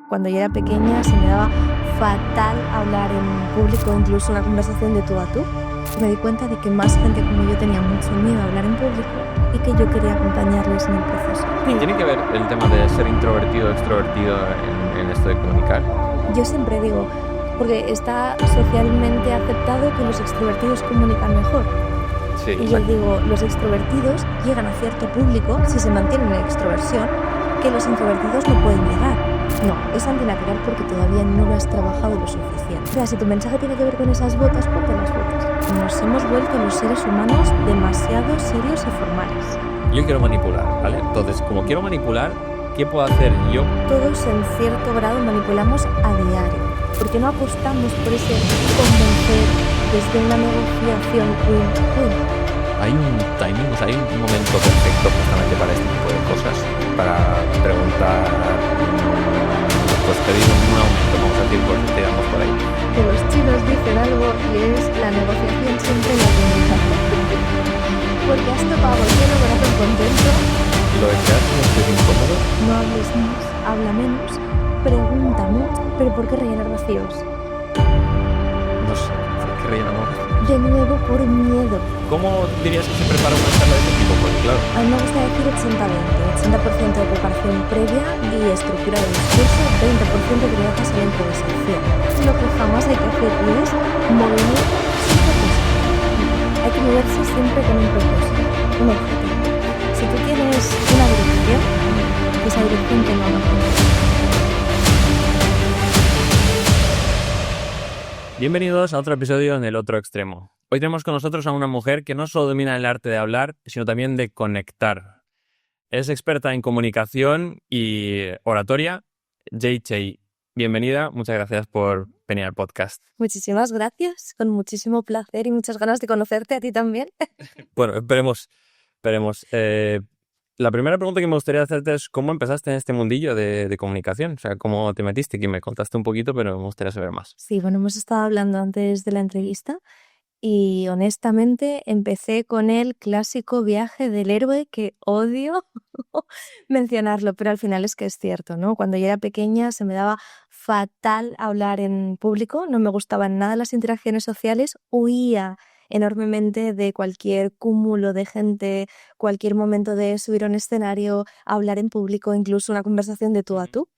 Cuando yo era pequeña se me daba fatal hablar en público, incluso una conversación de tú a tú. Me di cuenta de que más gente como yo tenía mucho miedo a hablar en público y que yo quería acompañarles en el proceso. ¿Y tiene que ver el tema de ser introvertido o extrovertido en esto de comunicar? Yo siempre digo, porque está socialmente aceptado que los extrovertidos comunican mejor. Sí, Y yo digo, los extrovertidos llegan a cierto público, si se mantienen en extroversión, que los introvertidos no pueden llegar. No, es antinatural porque todavía no lo has trabajado lo suficiente. O sea, si tu mensaje tiene que ver con esas botas, ponte las botas. Nos hemos vuelto los seres humanos demasiado serios y formales. Yo quiero manipular, ¿vale? Entonces, como quiero manipular, ¿qué puedo hacer yo? Todos en cierto grado manipulamos a diario. ¿Por qué no apostamos por ese convencer desde una negociación win-win? Hay un timing, o sea, hay un momento perfecto justamente para este tipo de cosas, para preguntar, pues pedir un aumento, vamos a decir, pues tiramos por ahí. Que los chinos dicen algo y es la negociación siempre la comunicación. Porque has tocado el cielo corazón contento. Lo de quedarse en estés incómodo, No hables más, habla menos, pregunta mucho, pero ¿por qué rellenar vacíos? no sé, ¿por qué rellenamos? De nuevo por miedo. ¿Cómo dirías que se prepara una charla de este tipo? Porque claro, A mí me gusta decir 80-20, 80% de preparación previa y estructura del discurso, 20% que lo dejas a la improvisación. Lo que jamás hay que hacer es movimiento sin propósito. Hay que moverse siempre con un propósito, un objetivo. Si tú tienes una dirección, esa dirección tenga un objetivo. bienvenidos a otro episodio en El Otro Extremo. Hoy tenemos con nosotros a una mujer que no solo domina el arte de hablar, sino también de conectar. Es experta en comunicación y oratoria. Jay Chey, bienvenida, muchas gracias por venir al podcast. Muchísimas gracias, con muchísimo placer y muchas ganas de conocerte a ti también. Bueno, esperemos. La primera pregunta que me gustaría hacerte es ¿cómo empezaste en este mundillo de comunicación? O sea, ¿cómo te metiste? Que me contaste un poquito, pero me gustaría saber más. Sí, bueno, hemos estado hablando antes de la entrevista y honestamente empecé con el clásico viaje del héroe que odio mencionarlo, pero al final es que es cierto, ¿no? Cuando yo era pequeña se me daba fatal hablar en público, no me gustaban nada las interacciones sociales, huía enormemente de cualquier cúmulo de gente, cualquier momento de subir a un escenario, hablar en público, incluso una conversación de tú a tú.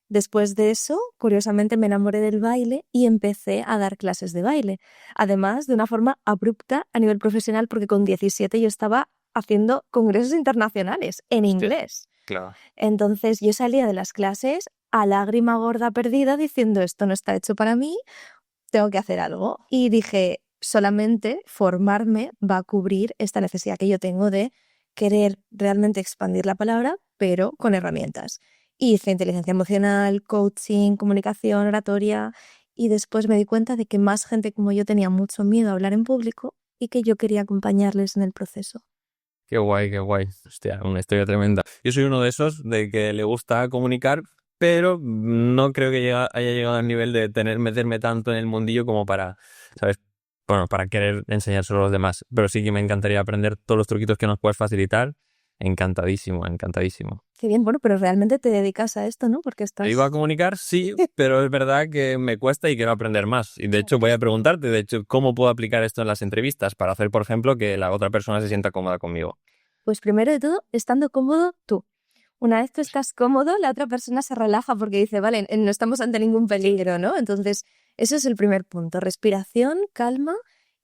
Después de eso, curiosamente, me enamoré del baile y empecé a dar clases de baile. Además, de una forma abrupta a nivel profesional, porque con 17 yo estaba haciendo congresos internacionales en inglés. Claro. Entonces yo salía de las clases a lágrima gorda perdida diciendo esto no está hecho para mí, tengo que hacer algo. Y dije, solamente formarme va a cubrir esta necesidad que yo tengo de querer realmente expandir la palabra, pero con herramientas. Hice inteligencia emocional, coaching, comunicación, oratoria y después me di cuenta de que más gente como yo tenía mucho miedo a hablar en público y que yo quería acompañarles en el proceso. Qué guay, qué guay. Hostia, una historia tremenda. Yo soy uno de esos de que le gusta comunicar, pero no creo que haya llegado al nivel de meterme tanto en el mundillo como para, ¿sabes? Bueno, para querer enseñárselo a los demás. Pero sí que me encantaría aprender todos los truquitos que nos puedes facilitar. Encantadísimo, encantadísimo. Qué bien, bueno, pero realmente te dedicas a esto, ¿no? Porque estás... ¿Te iba a comunicar? Sí, pero es verdad que me cuesta y quiero aprender más. Y de hecho voy a preguntarte, ¿cómo puedo aplicar esto en las entrevistas para hacer, por ejemplo, que la otra persona se sienta cómoda conmigo? Pues primero de todo, estando cómodo tú. Una vez tú estás cómodo, la otra persona se relaja porque dice, vale, no estamos ante ningún peligro, ¿no? Entonces, eso es el primer punto. Respiración, calma.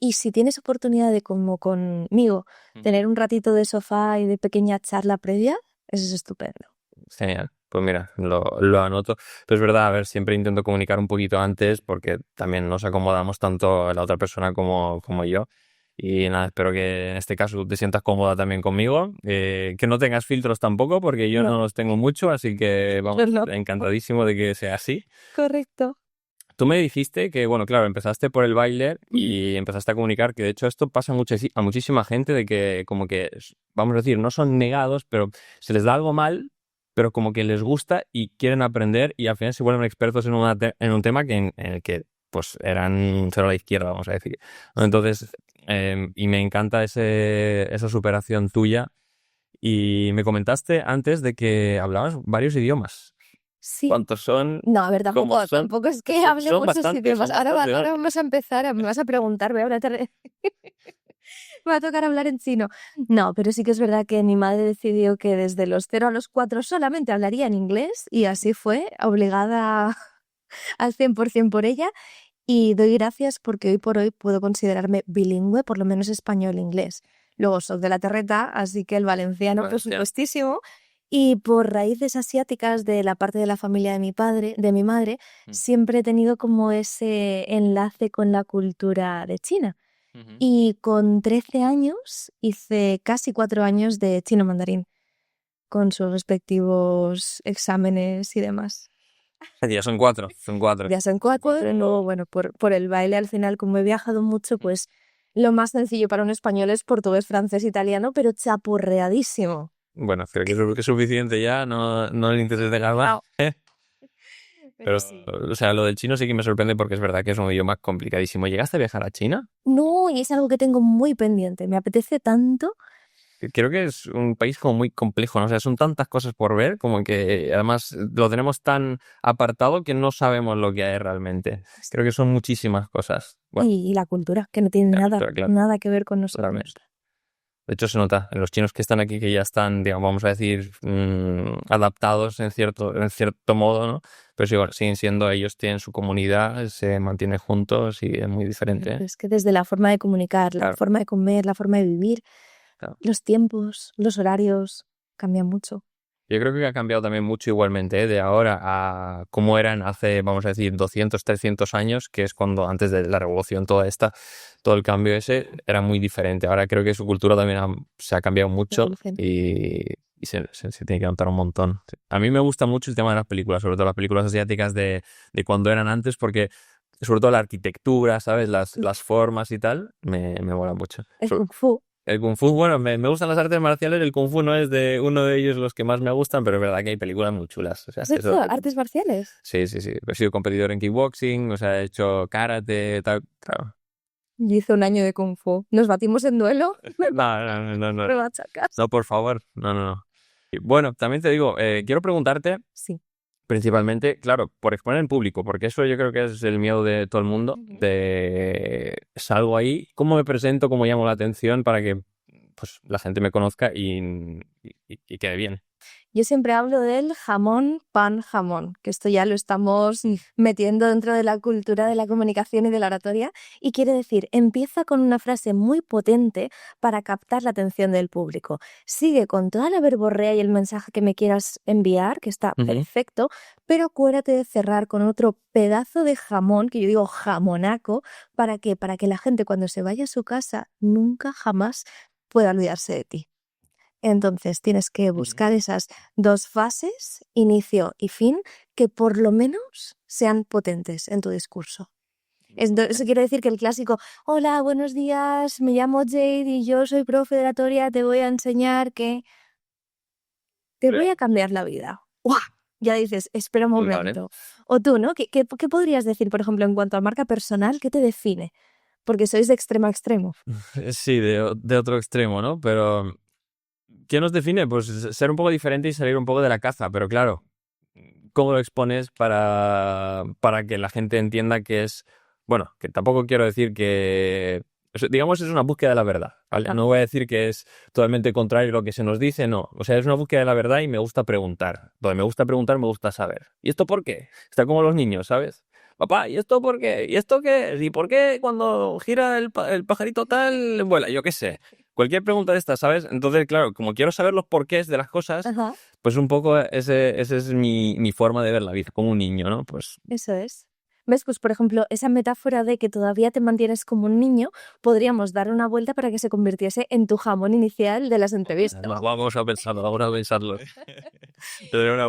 Y si tienes oportunidad de, como conmigo, tener un ratito de sofá y de pequeña charla previa, eso es estupendo. Genial. Pues mira, lo anoto. Pero es verdad, a ver, siempre intento comunicar un poquito antes porque también nos acomodamos tanto la otra persona como yo. Y nada, espero que en este caso tú te sientas cómoda también conmigo. Que no tengas filtros tampoco porque yo no los tengo mucho, así que vamos, encantadísimo de que sea así. Correcto. Tú me dijiste que, bueno, claro, empezaste por el baile y empezaste a comunicar, que de hecho esto pasa a muchísima gente de que como que, vamos a decir, no son negados, pero se les da algo mal, pero como que les gusta y quieren aprender y al final se vuelven expertos en un tema en el que pues eran cero a la izquierda, vamos a decir. Entonces, y me encanta esa superación tuya y me comentaste antes de que hablabas varios idiomas. Sí. ¿Cuántos son? No, a ver, ¿Cómo son? tampoco es que hable Son muchos bastantes, idiomas. son Ahora bastantes. vamos a empezar, me vas a preguntar, me va a tocar hablar en chino. No, pero sí que es verdad que mi madre decidió que desde los 0 a los 4 solamente hablaría en inglés y así fue, obligada al 100% por ella. Y doy gracias porque hoy por hoy puedo considerarme bilingüe, por lo menos español-inglés. Luego soy de la terreta, así que el valenciano, por supuestísimo. Y por raíces asiáticas de la parte de la familia de mi madre, siempre he tenido como ese enlace con la cultura de China. Y con 13 años hice casi 4 años de chino mandarín, con sus respectivos exámenes y demás. Ya son 4, son 4. Ya son 4, pero luego, bueno, por el baile al final, como he viajado mucho, pues lo más sencillo para un español es portugués, francés, italiano, pero chapurreadísimo. Bueno, creo que es suficiente ya, no le intentes dejar más. Pero sí. o sea, lo del chino sí que me sorprende porque es verdad que es un idioma complicadísimo. ¿Llegaste a viajar a China? No, y es algo que tengo muy pendiente. Me apetece tanto. Creo que es un país como muy complejo, ¿no? O sea, son tantas cosas por ver, como que además lo tenemos tan apartado que no sabemos lo que hay realmente. Creo que son muchísimas cosas. Bueno, Y la cultura, que no tiene nada que ver con nosotros. claramente. De hecho, se nota en los chinos que están aquí que ya están, digamos, vamos a decir, adaptados en cierto modo, ¿no? Pero sí, bueno, siguen siendo, ellos tienen su comunidad, se mantienen juntos y es muy diferente, ¿eh? Es que desde la forma de comunicar, la forma de comer, la forma de vivir, los tiempos, los horarios, cambian mucho. Yo creo que ha cambiado también mucho igualmente, ¿eh? De ahora a cómo eran hace, vamos a decir, 200, 300 años, que es cuando antes de la revolución todo el cambio ese era muy diferente. Ahora creo que su cultura también se ha cambiado mucho y se tiene que notar un montón. A mí me gusta mucho el tema de las películas, sobre todo las películas asiáticas de cuando eran antes, porque sobre todo la arquitectura, ¿sabes? Las formas y tal, me mola mucho. El Kung Fu. El Kung Fu, bueno, me gustan las artes marciales, el Kung Fu no es de uno de ellos los que más me gustan, pero es verdad que hay películas muy chulas. O sea, ¿Has hecho artes marciales? Sí. He sido competidor en kickboxing, o sea, he hecho karate, tal, claro. Yo hice un año de Kung Fu. ¿Nos batimos en duelo? No. Me machacas. No, por favor, no. Y bueno, también te digo, quiero preguntarte, sí, principalmente, claro, por exponer en público, porque eso yo creo que es el miedo de todo el mundo, de salgo ahí, ¿cómo me presento, cómo llamo la atención para que pues la gente me conozca y quede bien? Yo siempre hablo del jamón, pan, jamón, que esto ya lo estamos metiendo dentro de la cultura de la comunicación y de la oratoria, y quiere decir, empieza con una frase muy potente para captar la atención del público. Sigue con toda la verborrea y el mensaje que me quieras enviar, que está perfecto, pero acuérdate de cerrar con otro pedazo de jamón, que yo digo jamonaco, ¿para qué? Para que la gente cuando se vaya a su casa nunca jamás pueda olvidarse de ti. Entonces tienes que buscar esas 2 fases, inicio y fin, que por lo menos sean potentes en tu discurso. Eso quiere decir que el clásico, hola, buenos días, me llamo Jade y yo soy profe de oratoria, te voy a enseñar que te voy a cambiar la vida. ¡Uah! Ya dices, espera un momento. Vale. O tú, ¿no? ¿Qué podrías decir, por ejemplo, en cuanto a marca personal, qué te define? Porque sois de extremo a extremo. Sí, de otro extremo, ¿no? Pero ¿qué nos define? Pues ser un poco diferente y salir un poco de la caza, pero claro, ¿cómo lo expones para que la gente entienda que es, bueno, que tampoco quiero decir que, digamos, es una búsqueda de la verdad, ¿vale? No voy a decir que es totalmente contrario a lo que se nos dice, no. O sea, es una búsqueda de la verdad y me gusta preguntar. Donde me gusta preguntar, me gusta saber. ¿Y esto por qué? Está como los niños, ¿sabes? Papá, ¿y esto por qué? ¿Y esto qué es? ¿Y por qué cuando gira el pajarito tal vuela? Yo qué sé. Cualquier pregunta de estas, ¿sabes? Entonces, claro, como quiero saber los porqués de las cosas, pues un poco ese es mi forma de ver la vida, como un niño, ¿no? Pues eso es. ¿Ves? Pues, por ejemplo, esa metáfora de que todavía te mantienes como un niño, podríamos dar una vuelta para que se convirtiese en tu jamón inicial de las entrevistas. Vamos a pensarlo. Te daré una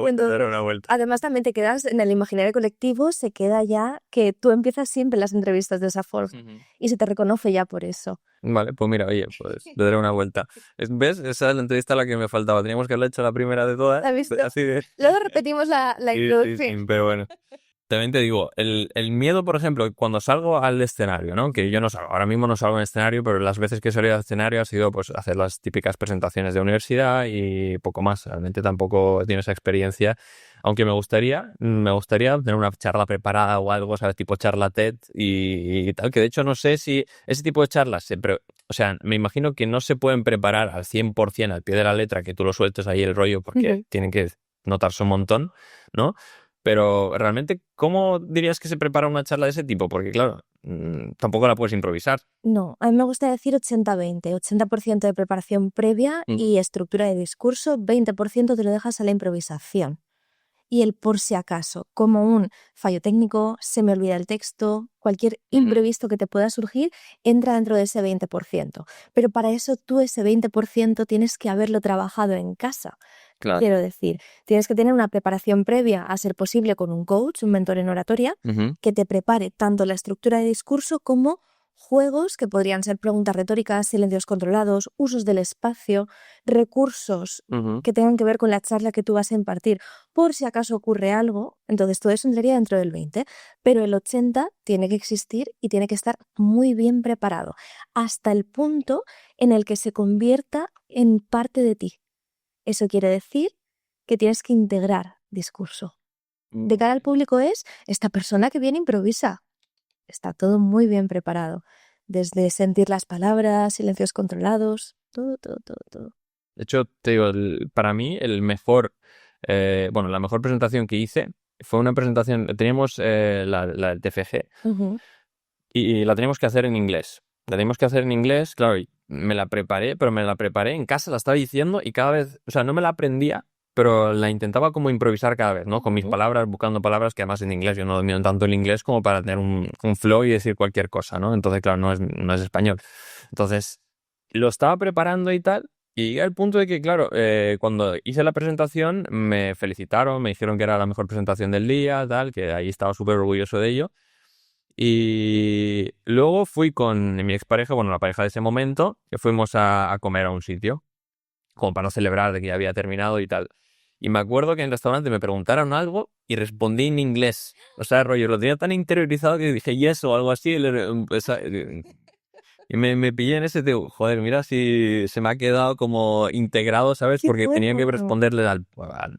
vuelta. Además, también te quedas en el imaginario colectivo, se queda ya que tú empiezas siempre las entrevistas de esa forma y se te reconoce ya por eso. Vale, pues mira, oye, pues le daré una vuelta. ¿Ves? Esa es la entrevista a la que me faltaba. Teníamos que haberla hecho la primera de todas. ¿La has visto? Así de... Luego repetimos la introducción. Sí, pero bueno. También te digo, el miedo, por ejemplo, cuando salgo al escenario, ¿no? Que yo no salgo, ahora mismo no salgo en escenario, pero las veces que he salido al escenario ha sido pues hacer las típicas presentaciones de universidad y poco más. Realmente tampoco he tenido esa experiencia Aunque me gustaría tener una charla preparada o algo, ¿sabes? Tipo charla TED y tal, que de hecho no sé si ese tipo de charlas, o sea, me imagino que no se pueden preparar al 100% al pie de la letra, que tú lo sueltes ahí el rollo porque tienen que notarse un montón, ¿no? Pero realmente, ¿cómo dirías que se prepara una charla de ese tipo? Porque claro, tampoco la puedes improvisar. No, a mí me gusta decir 80-20, 80% de preparación previa y estructura de discurso, 20% te lo dejas a la improvisación. Y el por si acaso, como un fallo técnico, se me olvida el texto, cualquier imprevisto que te pueda surgir, entra dentro de ese 20%. Pero para eso tú ese 20% tienes que haberlo trabajado en casa. Claro. Quiero decir, tienes que tener una preparación previa, a ser posible con un coach, un mentor en oratoria, que te prepare tanto la estructura de discurso como juegos que podrían ser preguntas retóricas, silencios controlados, usos del espacio, recursos que tengan que ver con la charla que tú vas a impartir. Por si acaso ocurre algo, entonces todo eso entraría dentro del 20, pero el 80 tiene que existir y tiene que estar muy bien preparado, hasta el punto en el que se convierta en parte de ti. Eso quiere decir que tienes que integrar discurso. De cara al público es esta persona que viene improvisa. Está todo muy bien preparado. Desde sentir las palabras, silencios controlados, todo. De hecho, te digo, para mí la mejor presentación que hice fue una presentación, teníamos la del TFG y la teníamos que hacer en inglés. La teníamos que hacer en inglés, claro, y me la preparé, pero me la preparé en casa, la estaba diciendo y cada vez, o sea, no me la aprendía, pero la intentaba como improvisar cada vez, ¿no? Con mis palabras, buscando palabras que además en inglés, yo no domino tanto el inglés como para tener un flow y decir cualquier cosa, ¿no? Entonces, claro, no es español. Entonces, lo estaba preparando y tal, y llegué al punto de que, claro, cuando hice la presentación me felicitaron, me dijeron que era la mejor presentación del día, tal, que ahí estaba súper orgulloso de ello. Y luego fui con mi expareja, bueno, la pareja de ese momento, que fuimos a comer a un sitio, como para no celebrar de que ya había terminado y tal. Y me acuerdo que en el restaurante me preguntaron algo y respondí en inglés. O sea, rollo, lo tenía tan interiorizado que dije yes o algo así. Y me pillé en ese, tío, joder, mira si se me ha quedado como integrado, ¿sabes? ¡Qué Porque tenía que bueno! responderle a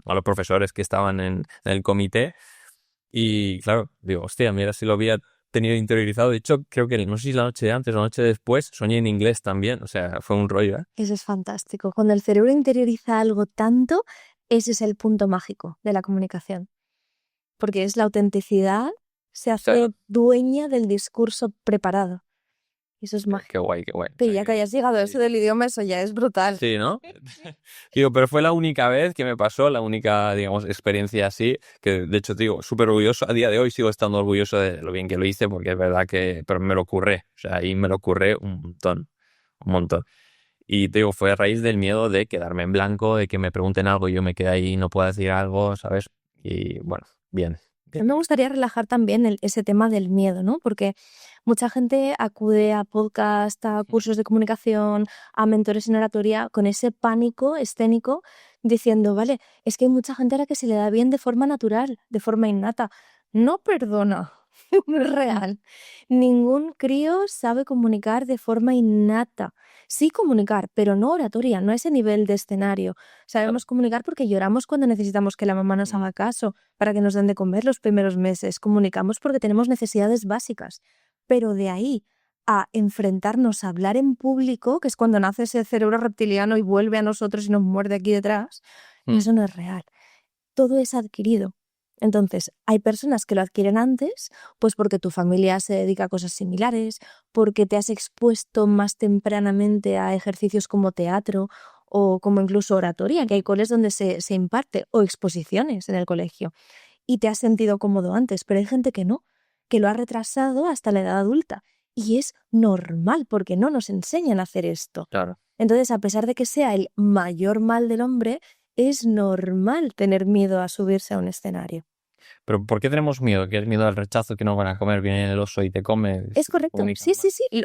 los profesores que estaban en el comité. Y claro, digo, hostia, mira si lo había tenido interiorizado. De hecho, creo que no sé si la noche de antes o la noche después soñé en inglés también. O sea, fue un rollo, ¿eh? Eso es fantástico. Cuando el cerebro interioriza algo tanto, ese es el punto mágico de la comunicación. Porque es la autenticidad, se hace dueña del discurso preparado. Y eso es mágico. Qué guay, qué guay. Pero ya que hayas llegado a eso del idioma, eso ya es brutal. Sí, ¿no? Digo, pero fue la única vez que me pasó, la única, digamos, experiencia así, que de hecho, digo, súper orgulloso. A día de hoy sigo estando orgulloso de lo bien que lo hice, porque es verdad que, pero me lo curré. O sea, ahí me lo curré un montón. Y te digo, fue a raíz del miedo de quedarme en blanco, de que me pregunten algo y yo me quedé ahí y no puedo decir algo, ¿sabes? Y bueno, bien. A mí me gustaría relajar también ese tema del miedo, ¿no? Porque mucha gente acude a podcasts, a cursos de comunicación, a mentores en oratoria con ese pánico escénico diciendo, vale, es que hay mucha gente a la que se le da bien de forma natural, de forma innata. No, perdona, no es real. Ningún crío sabe comunicar de forma innata. Sí comunicar, pero no oratoria, no a ese nivel de escenario. Sabemos comunicar porque lloramos cuando necesitamos que la mamá nos haga caso, para que nos den de comer los primeros meses. Comunicamos porque tenemos necesidades básicas. Pero de ahí a enfrentarnos a hablar en público, que es cuando nace ese cerebro reptiliano y vuelve a nosotros y nos muerde aquí detrás, eso no es real. Todo es adquirido. Entonces, hay personas que lo adquieren antes, pues porque tu familia se dedica a cosas similares, porque te has expuesto más tempranamente a ejercicios como teatro o como incluso oratoria, que hay coles donde se imparte, o exposiciones en el colegio, y te has sentido cómodo antes, pero hay gente que no, que lo ha retrasado hasta la edad adulta. Y es normal, porque no nos enseñan a hacer esto. Claro. Entonces, a pesar de que sea el mayor mal del hombre, es normal tener miedo a subirse a un escenario. Pero ¿por qué tenemos miedo? ¿Qué es miedo al rechazo? ¿Que no van a comer? Viene el oso y te come. Es correcto. Sí.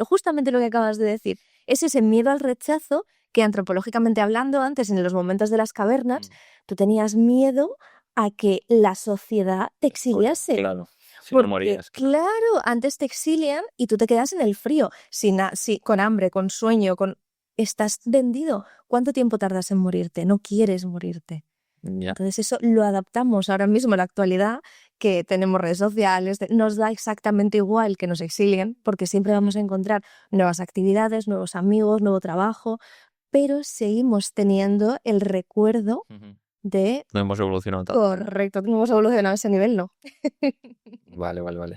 Justamente lo que acabas de decir. Es ese miedo al rechazo que, antropológicamente hablando, antes en los momentos de las cavernas, tú tenías miedo a que la sociedad te exiliase. Claro. Si Porque, no morías. claro, antes te exilian y tú te quedas en el frío, con hambre, con sueño, estás vendido. ¿Cuánto tiempo tardas en morirte? No quieres morirte. Ya. Entonces eso lo adaptamos ahora mismo a la actualidad, que tenemos redes sociales, nos da exactamente igual que nos exilien, porque siempre vamos a encontrar nuevas actividades, nuevos amigos, nuevo trabajo, pero seguimos teniendo el recuerdo de... No hemos evolucionado tanto. Correcto, no hemos evolucionado a ese nivel, ¿no? Vale. O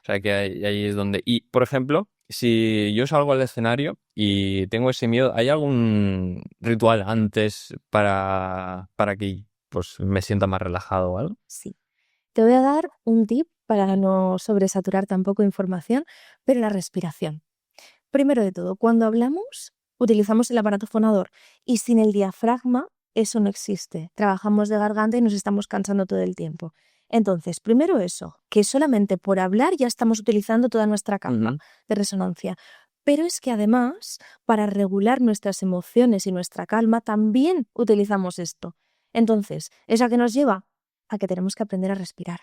sea que ahí es donde... Y, por ejemplo, si yo salgo al escenario y tengo ese miedo, ¿hay algún ritual antes para que pues, me sienta más relajado o algo? Sí. Te voy a dar un tip para no sobresaturar tampoco información, pero la respiración. Primero de todo, cuando hablamos, utilizamos el aparato fonador y sin el diafragma eso no existe. Trabajamos de garganta y nos estamos cansando todo el tiempo. Entonces, primero eso, que solamente por hablar ya estamos utilizando toda nuestra capa de resonancia. Pero es que además, para regular nuestras emociones y nuestra calma, también utilizamos esto. Entonces, ¿eso a qué nos lleva? A que tenemos que aprender a respirar.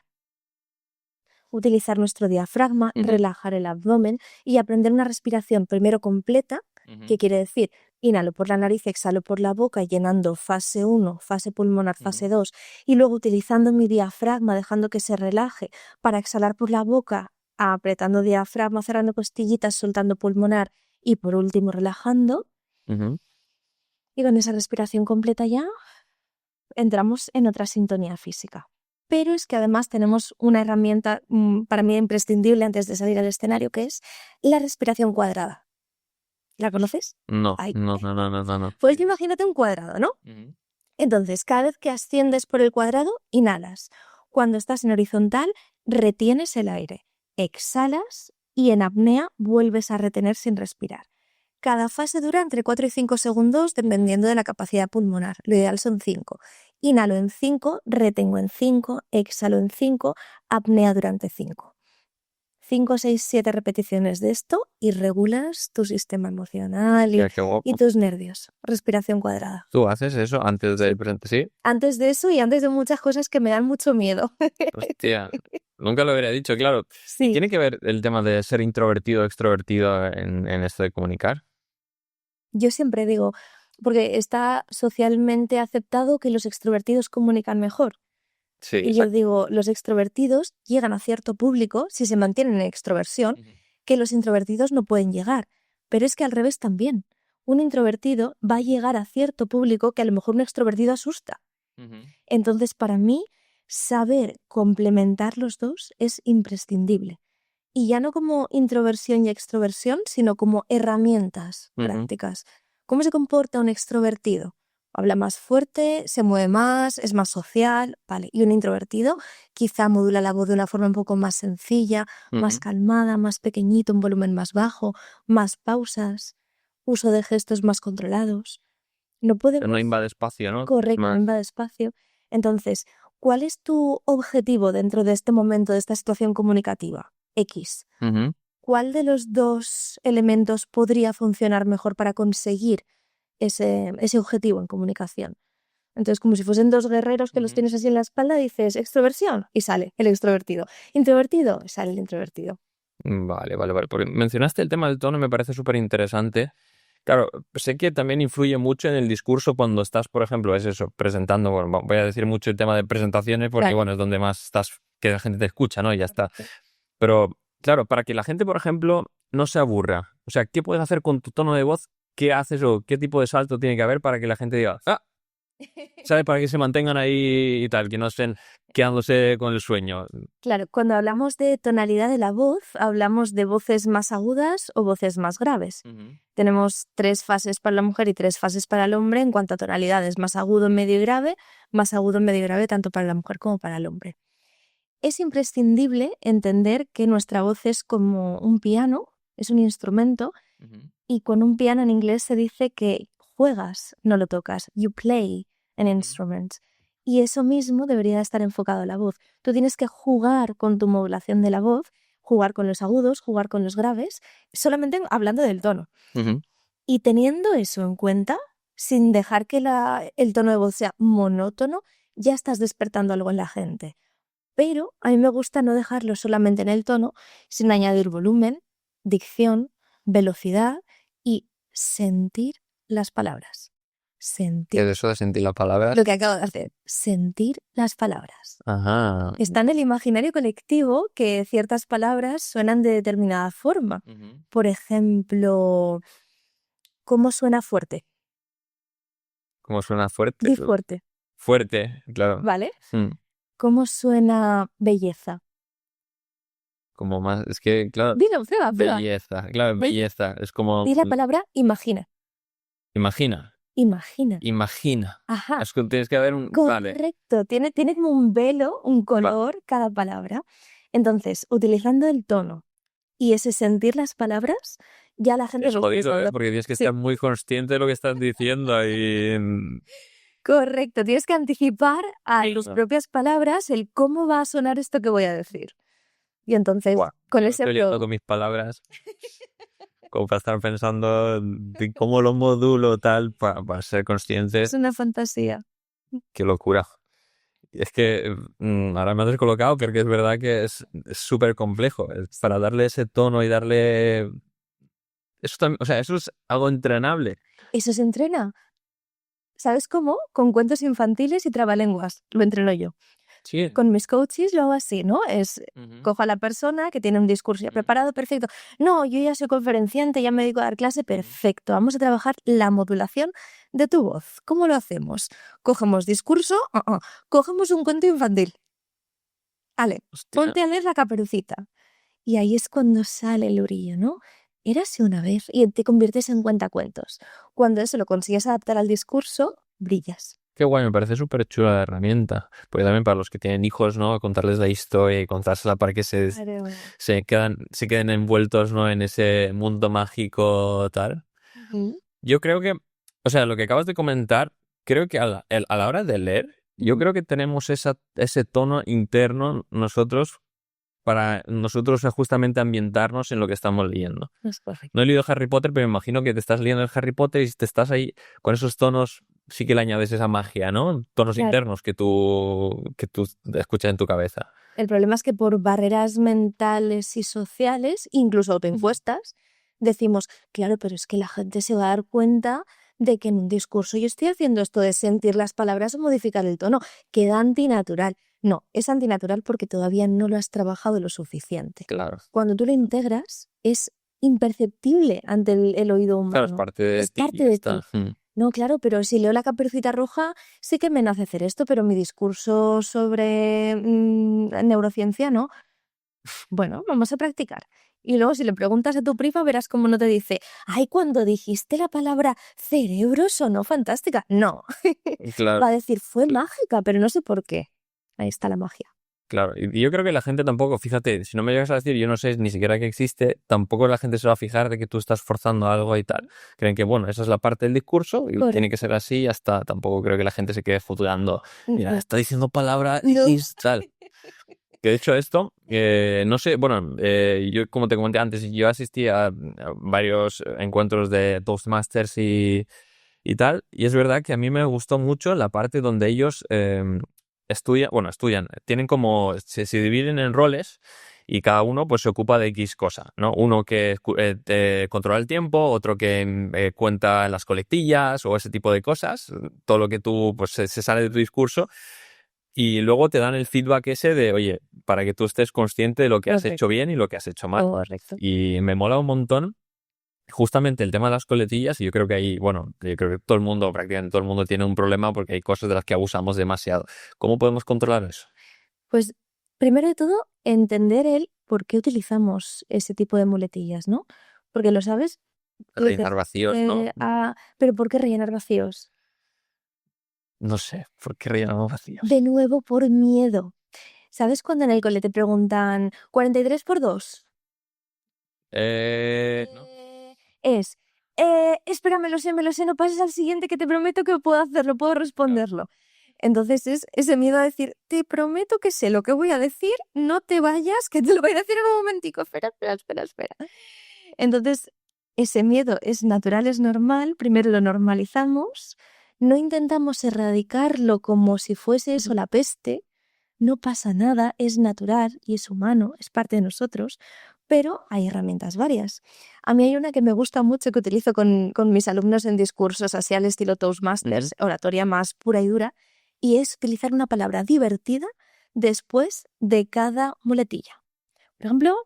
Utilizar nuestro diafragma, relajar el abdomen y aprender una respiración primero completa, que quiere decir inhalo por la nariz, exhalo por la boca, llenando fase 1, fase pulmonar, fase 2, y luego utilizando mi diafragma, dejando que se relaje para exhalar por la boca, apretando diafragma, cerrando costillitas, soltando pulmonar y por último relajando. Y con esa respiración completa ya entramos en otra sintonía física. Pero es que además tenemos una herramienta para mí imprescindible antes de salir al escenario, que es la respiración cuadrada. ¿La conoces? No. Ay. No. Pues imagínate un cuadrado, ¿no? Entonces, cada vez que asciendes por el cuadrado, inhalas. Cuando estás en horizontal, retienes el aire. Exhalas y en apnea vuelves a retener sin respirar. Cada fase dura entre 4 y 5 segundos dependiendo de la capacidad pulmonar. Lo ideal son 5. Inhalo en 5, retengo en 5, exhalo en 5, apnea durante 5. 5, 6, 7 repeticiones de esto y regulas tu sistema emocional y tus nervios. Respiración cuadrada. ¿Tú haces eso antes de presente? ¿Sí? Antes de eso y antes de muchas cosas que me dan mucho miedo. Hostia, nunca lo hubiera dicho, claro. Sí. ¿Tiene que ver el tema de ser introvertido o extrovertido en esto de comunicar? Yo siempre digo, porque está socialmente aceptado que los extrovertidos comunican mejor. Sí, y yo digo, los extrovertidos llegan a cierto público, si se mantienen en extroversión, que los introvertidos no pueden llegar. Pero es que al revés también. Un introvertido va a llegar a cierto público que a lo mejor un extrovertido asusta. Entonces, para mí, saber complementar los dos es imprescindible. Y ya no como introversión y extroversión, sino como herramientas prácticas. ¿Cómo se comporta un extrovertido? Habla más fuerte, se mueve más, es más social, ¿vale? Y un introvertido quizá modula la voz de una forma un poco más sencilla, más calmada, más pequeñito, un volumen más bajo, más pausas, uso de gestos más controlados. No podemos... No invade espacio, ¿no? Correcto, no invade espacio. Entonces, ¿cuál es tu objetivo dentro de este momento, de esta situación comunicativa? X. ¿Cuál de los dos elementos podría funcionar mejor para conseguir ese objetivo en comunicación? Entonces, como si fuesen dos guerreros que los tienes así en la espalda, dices extroversión y sale el extrovertido. Introvertido, sale el introvertido. Vale. Porque mencionaste el tema del tono, me parece súper interesante. Claro, sé que también influye mucho en el discurso cuando estás, por ejemplo, es eso, presentando, bueno, voy a decir mucho el tema de presentaciones porque, Claro. bueno, es donde más estás, que la gente te escucha, ¿no? Y ya está. Pero, claro, para que la gente, por ejemplo, no se aburra, o sea, ¿qué puedes hacer con tu tono de voz? ¿Qué haces o qué tipo de salto tiene que haber para que la gente diga, ¿sabes? Para que se mantengan ahí y tal, que no estén quedándose con el sueño. Claro, cuando hablamos de tonalidad de la voz, hablamos de voces más agudas o voces más graves. Tenemos 3 fases para la mujer y 3 fases para el hombre en cuanto a tonalidades, más agudo, medio y grave, más agudo, medio y grave tanto para la mujer como para el hombre. Es imprescindible entender que nuestra voz es como un piano, es un instrumento, y con un piano en inglés se dice que juegas, no lo tocas. You play an instrument. Y eso mismo debería estar enfocado a la voz. Tú tienes que jugar con tu modulación de la voz, jugar con los agudos, jugar con los graves, solamente hablando del tono. Y teniendo eso en cuenta, sin dejar que el tono de voz sea monótono, ya estás despertando algo en la gente. Pero a mí me gusta no dejarlo solamente en el tono, sino añadir volumen, dicción, velocidad y sentir las palabras. sentir. ¿Qué es eso de sentir las palabras? Lo que acabo de hacer, sentir las palabras. Ajá. Está en el imaginario colectivo que ciertas palabras suenan de determinada forma. Ujú. Por ejemplo, ¿cómo suena fuerte? ¿Cómo suena fuerte? Di fuerte, Fuerte, claro. ¿vale? Mm. ¿Cómo suena belleza? Como más, es que, claro, Dilo, prueba. belleza, claro, belleza, es como, Di la palabra imagina. imagina, Imagina. Ajá. es que tienes que haber un, vale, Correcto. Tiene como un velo, un color cada palabra. Entonces, utilizando el tono y ese sentir las palabras, ya la gente es lo está jodido, usando. porque tienes que Sí. estar muy consciente de lo que estás diciendo y... Correcto. Tienes que anticipar a tus Claro. propias palabras el cómo va a sonar esto que voy a decir. Y entonces, Buah, con yo ese estoy leyendo flow, con mis palabras, como para estar pensando de cómo lo modulo tal, para ser es consciente, una fantasía. qué locura. Y es que ahora me has descolocado porque es verdad que es súper complejo. Para darle ese tono y darle... Eso también, o sea, eso es algo entrenable. Eso se entrena. ¿Sabes cómo? Con cuentos infantiles y trabalenguas. Lo entreno yo. Sí. Con mis coaches lo hago así, ¿no? Ujú. Cojo a la persona que tiene un discurso ya Ujú. preparado, perfecto. No, yo ya soy conferenciante, ya me dedico a dar clase, perfecto. Vamos a trabajar la modulación de tu voz. ¿Cómo lo hacemos? Cogemos discurso, cogemos un cuento infantil. Vale, Hostia. ponte a leer La Caperucita. Y ahí es cuando sale el brillo, ¿no? Érase una vez y te conviertes en cuentacuentos. Cuando eso lo consigues adaptar al discurso, brillas. Qué guay, me parece súper chula la herramienta. Porque también para los que tienen hijos, ¿no? Contarles la historia y contársela para que se queden envueltos, ¿no? En ese mundo mágico tal. Ujú. Yo creo que, o sea, lo que acabas de comentar, creo que a la hora de leer, yo creo que tenemos ese tono interno nosotros para nosotros justamente ambientarnos en lo que estamos leyendo. Es correcto. No he leído Harry Potter, pero me imagino que te estás leyendo el Harry Potter y te estás ahí con esos tonos, sí que le añades esa magia, ¿no? Tonos Claro. internos que tú escuchas en tu cabeza. El problema es que por barreras mentales y sociales, incluso autoimpuestas, decimos, claro, pero es que la gente se va a dar cuenta de que en un discurso yo estoy haciendo esto de sentir las palabras o modificar el tono. Queda antinatural. No, es antinatural porque todavía no lo has trabajado lo suficiente. Claro. Cuando tú lo integras, es imperceptible ante el oído humano. Claro, es parte de ti. Parte de ti. No, claro, pero si leo La Caperucita Roja, sí que me nace hacer esto, pero mi discurso sobre neurociencia no. Bueno, vamos a practicar. Y luego si le preguntas a tu prima, verás cómo no te dice, ay, cuando dijiste la palabra cerebro sonó fantástica. No, Claro. va a decir, fue mágica, pero no sé por qué. Ahí está la magia. Claro, y yo creo que la gente tampoco, fíjate, si no me llegas a decir, yo no sé ni siquiera que existe, tampoco la gente se va a fijar de que tú estás forzando algo y tal. Creen que, bueno, esa es la parte del discurso y tiene que ser así y ya está. Tampoco creo que la gente se quede juzgando. Mira, está diciendo palabra y tal. Que de hecho esto, no sé, bueno, yo como te comenté antes, yo asistí a varios encuentros de Toastmasters y tal, y es verdad que a mí me gustó mucho la parte donde ellos estudian, tienen como, se dividen en roles y cada uno pues se ocupa de X cosa, ¿no? Uno que te controla el tiempo, otro que cuenta las colectillas o ese tipo de cosas, todo lo que tú, pues se sale de tu discurso. Y luego te dan el feedback ese de, oye, para que tú estés consciente de lo que has hecho bien y lo que has hecho mal. Correcto. Y me mola un montón justamente el tema de las coletillas y yo creo que ahí, bueno, yo creo que todo el mundo, prácticamente todo el mundo tiene un problema porque hay cosas de las que abusamos demasiado. ¿Cómo podemos controlar eso? Pues primero de todo, entender el por qué utilizamos ese tipo de muletillas, ¿no? Porque lo sabes. Tú dices, Rellenar vacíos, ¿no? pero ¿por qué rellenar vacíos? No sé, ¿por qué rellenamos vacíos? De nuevo, por miedo. ¿Sabes cuando en el cole te preguntan 43 por 2? No. Es, espera, me lo sé, no pases al siguiente que te prometo que puedo hacerlo, puedo responderlo. Entonces es ese miedo a decir, te prometo que sé lo que voy a decir, no te vayas, que te lo voy a decir en un momentico, espera. Entonces, ese miedo es natural, es normal, primero lo normalizamos, no intentamos erradicarlo como si fuese eso la peste, no pasa nada, es natural y es humano, es parte de nosotros, pero hay herramientas varias. A mí hay una que me gusta mucho que utilizo con mis alumnos en discursos, así al estilo Toastmasters, oratoria más pura y dura, y es utilizar una palabra divertida después de cada muletilla. Por ejemplo,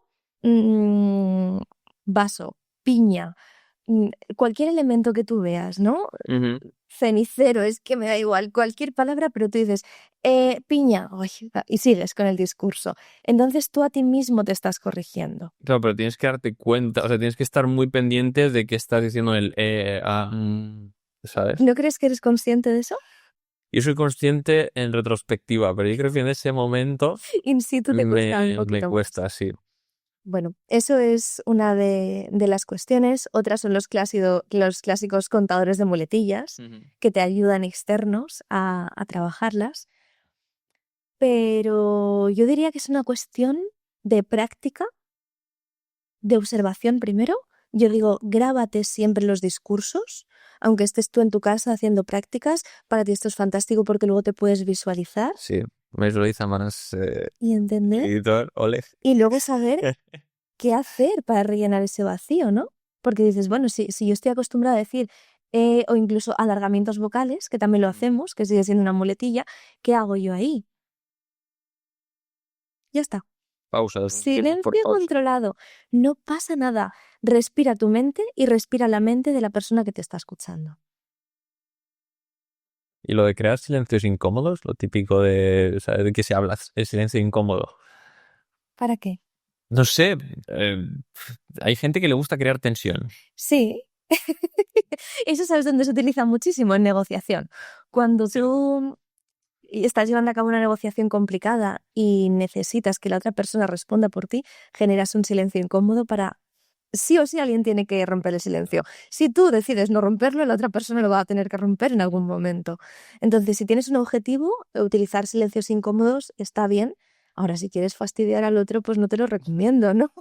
vaso, piña, cualquier elemento que tú veas, ¿no? Cenicero, es que me da igual, cualquier palabra, pero tú dices, piña, y sigues con el discurso. Entonces tú a ti mismo te estás corrigiendo. Claro, pero tienes que darte cuenta, o sea, tienes que estar muy pendiente de que estás diciendo ¿sabes? ¿No crees que eres consciente de eso? Yo soy consciente en retrospectiva, pero yo creo que en ese momento In situ te cuesta un poquito me más. cuesta, sí. Bueno, eso es una de las cuestiones. Otras son los clásicos contadores de muletillas que te ayudan externos a trabajarlas. Pero yo diría que es una cuestión de práctica, de observación primero. Yo digo, grábate siempre los discursos, aunque estés tú en tu casa haciendo prácticas. Para ti esto es fantástico porque luego te puedes visualizar. Sí, me visualiza más y entender. editor, Oleg. Y luego saber qué hacer para rellenar ese vacío, ¿no? Porque dices, bueno, si yo estoy acostumbrada a decir, o incluso alargamientos vocales, que también lo hacemos, que sigue siendo una muletilla, ¿qué hago yo ahí? Ya está. Pausa. Silencio controlado. No pasa nada. Respira tu mente y respira la mente de la persona que te está escuchando. Y lo de crear silencios incómodos, lo típico de, ¿sabes? De que se habla, el silencio incómodo. ¿Para qué? No sé, hay gente que le gusta crear tensión. Sí. Eso sabes dónde se utiliza muchísimo en negociación. Cuando tú estás llevando a cabo una negociación complicada y necesitas que la otra persona responda por ti, generas un silencio incómodo para... Sí o sí alguien tiene que romper el silencio. Si tú decides no romperlo, la otra persona lo va a tener que romper en algún momento. Entonces, si tienes un objetivo, utilizar silencios incómodos está bien. Ahora, si quieres fastidiar al otro, pues no te lo recomiendo, ¿no?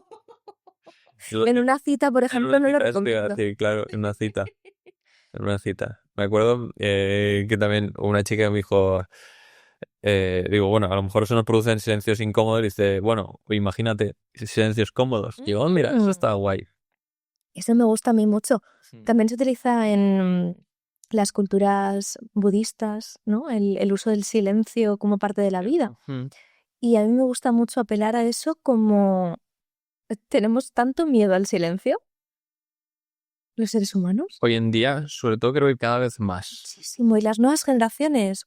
En una cita, por ejemplo, no lo recomiendo. Sí, claro, en una cita. En una cita. Me acuerdo que también una chica me dijo, digo, bueno, a lo mejor eso nos producen silencios incómodos. Y dice, bueno, imagínate, silencios cómodos. Y digo, mira, eso está guay. Eso me gusta a mí mucho. También se utiliza en las culturas budistas, ¿no? El uso del silencio como parte de la vida. Y a mí me gusta mucho apelar a eso como... ¿Tenemos tanto miedo al silencio? ¿Los seres humanos? Hoy en día, sobre todo, creo que cada vez más. Muchísimo. Y las nuevas generaciones,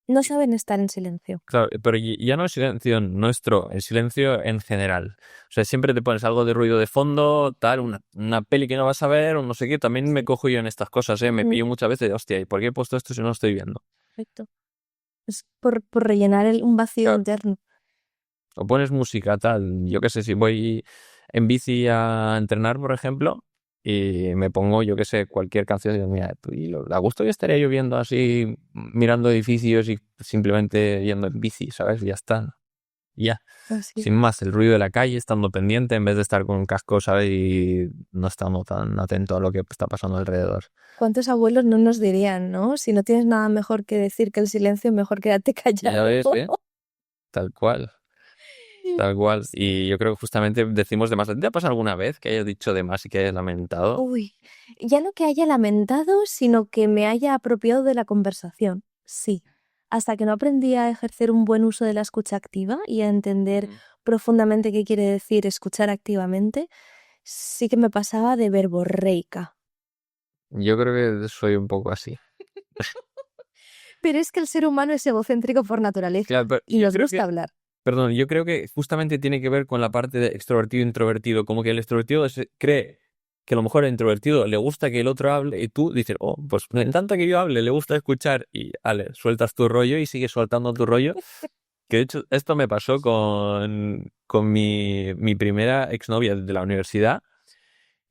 no saben estar en silencio. Claro, pero ya no el silencio nuestro, el silencio en general. O sea, siempre te pones algo de ruido de fondo, tal, una peli que no vas a ver o no sé qué. También me cojo yo en estas cosas, Me pillo muchas veces de, hostia, ¿y por qué he puesto esto si no lo estoy viendo? Perfecto. Es por rellenar un vacío interno. O pones música, tal. Yo qué sé, si voy en bici a entrenar, por ejemplo, y me pongo, yo qué sé, cualquier canción, y digo, mira, a gusto yo estaría yo viendo así, mirando edificios y simplemente yendo en bici, ¿sabes? Y ya está. Ya. Sin más, el ruido de la calle, estando pendiente en vez de estar con un casco, ¿sabes? Y no estando tan atento a lo que está pasando alrededor. ¿Cuántos abuelos no nos dirían, no? Si no tienes nada mejor que decir que el silencio, mejor quédate callado. Ya ves, Tal cual. Tal cual. Y yo creo que justamente decimos de más. ¿Te ha pasado alguna vez que hayas dicho de más y que hayas lamentado? Uy, ya no que haya lamentado, sino que me haya apropiado de la conversación. Sí. Hasta que no aprendí a ejercer un buen uso de la escucha activa y a entender profundamente qué quiere decir escuchar activamente, sí que me pasaba de verborreica. Yo creo que soy un poco así. Pero es que el ser humano es egocéntrico por naturaleza. Claro, y nos gusta hablar. Perdón, yo creo que justamente tiene que ver con la parte de extrovertido e introvertido. Como que el extrovertido cree que a lo mejor al introvertido le gusta que el otro hable y tú dices, oh, pues me encanta que yo hable, le gusta escuchar y, sueltas tu rollo y sigues soltando tu rollo. Que de hecho esto me pasó con mi primera exnovia de la universidad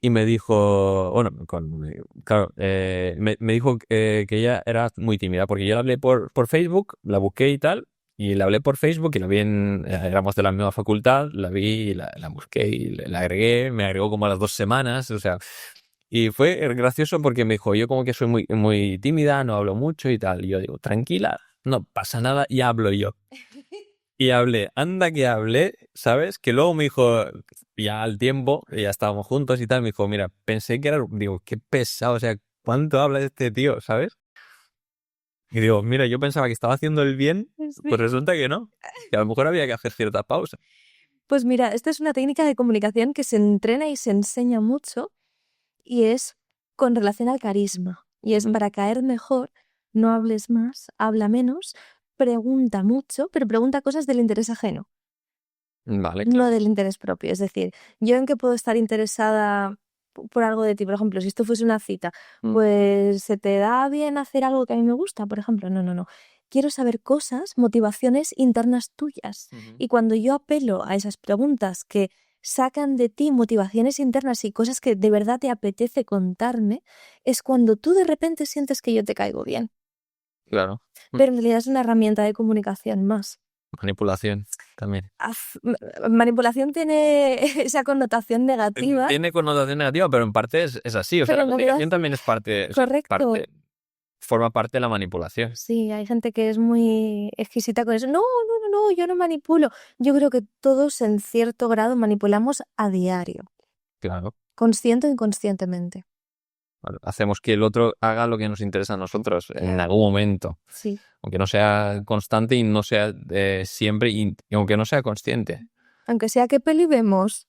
y me dijo, bueno, claro, me dijo que ella era muy tímida porque yo la hablé por Facebook, la busqué y tal. Y la hablé por Facebook y la vi éramos de la misma facultad, la vi, la busqué y la agregué, me agregó como a las 2 semanas, o sea, y fue gracioso porque me dijo, yo como que soy muy, muy tímida, no hablo mucho y tal, y yo digo, tranquila, no pasa nada y hablo yo. Y hablé, anda que hablé, ¿sabes? Que luego me dijo, ya al tiempo, ya estábamos juntos y tal, me dijo, mira, pensé que era, digo, qué pesado, o sea, ¿cuánto habla este tío, ¿sabes? Y digo, mira, yo pensaba que estaba haciendo el bien, pues Sí. resulta que no, que a lo mejor había que hacer cierta pausa. Pues mira, esta es una técnica de comunicación que se entrena y se enseña mucho y es con relación al carisma. Y es para caer mejor, no hables más, habla menos, pregunta mucho, pero pregunta cosas del interés ajeno, Vale, no claro. del interés propio. Es decir, yo en qué puedo estar interesada por algo de ti, por ejemplo, si esto fuese una cita, pues ¿se te da bien hacer algo que a mí me gusta, por ejemplo? No, no, no. Quiero saber cosas, motivaciones internas tuyas. Y cuando yo apelo a esas preguntas que sacan de ti motivaciones internas y cosas que de verdad te apetece contarme, es cuando tú de repente sientes que yo te caigo bien. Claro. Pero en realidad es una herramienta de comunicación más. Manipulación también. Manipulación tiene esa connotación negativa, Tiene connotación negativa, pero en parte es así. O sea, pero la en realidad, comunicación también es parte, o sea, correcto. forma parte de la manipulación. Sí, hay gente que es muy exquisita con eso. No, no, no, no, yo no manipulo. Yo creo que todos en cierto grado manipulamos a diario, Claro. consciente o inconscientemente. Claro, hacemos que el otro haga lo que nos interesa a nosotros en algún momento. Sí. Aunque no sea constante y no sea siempre, y aunque no sea consciente. Aunque sea que peli vemos,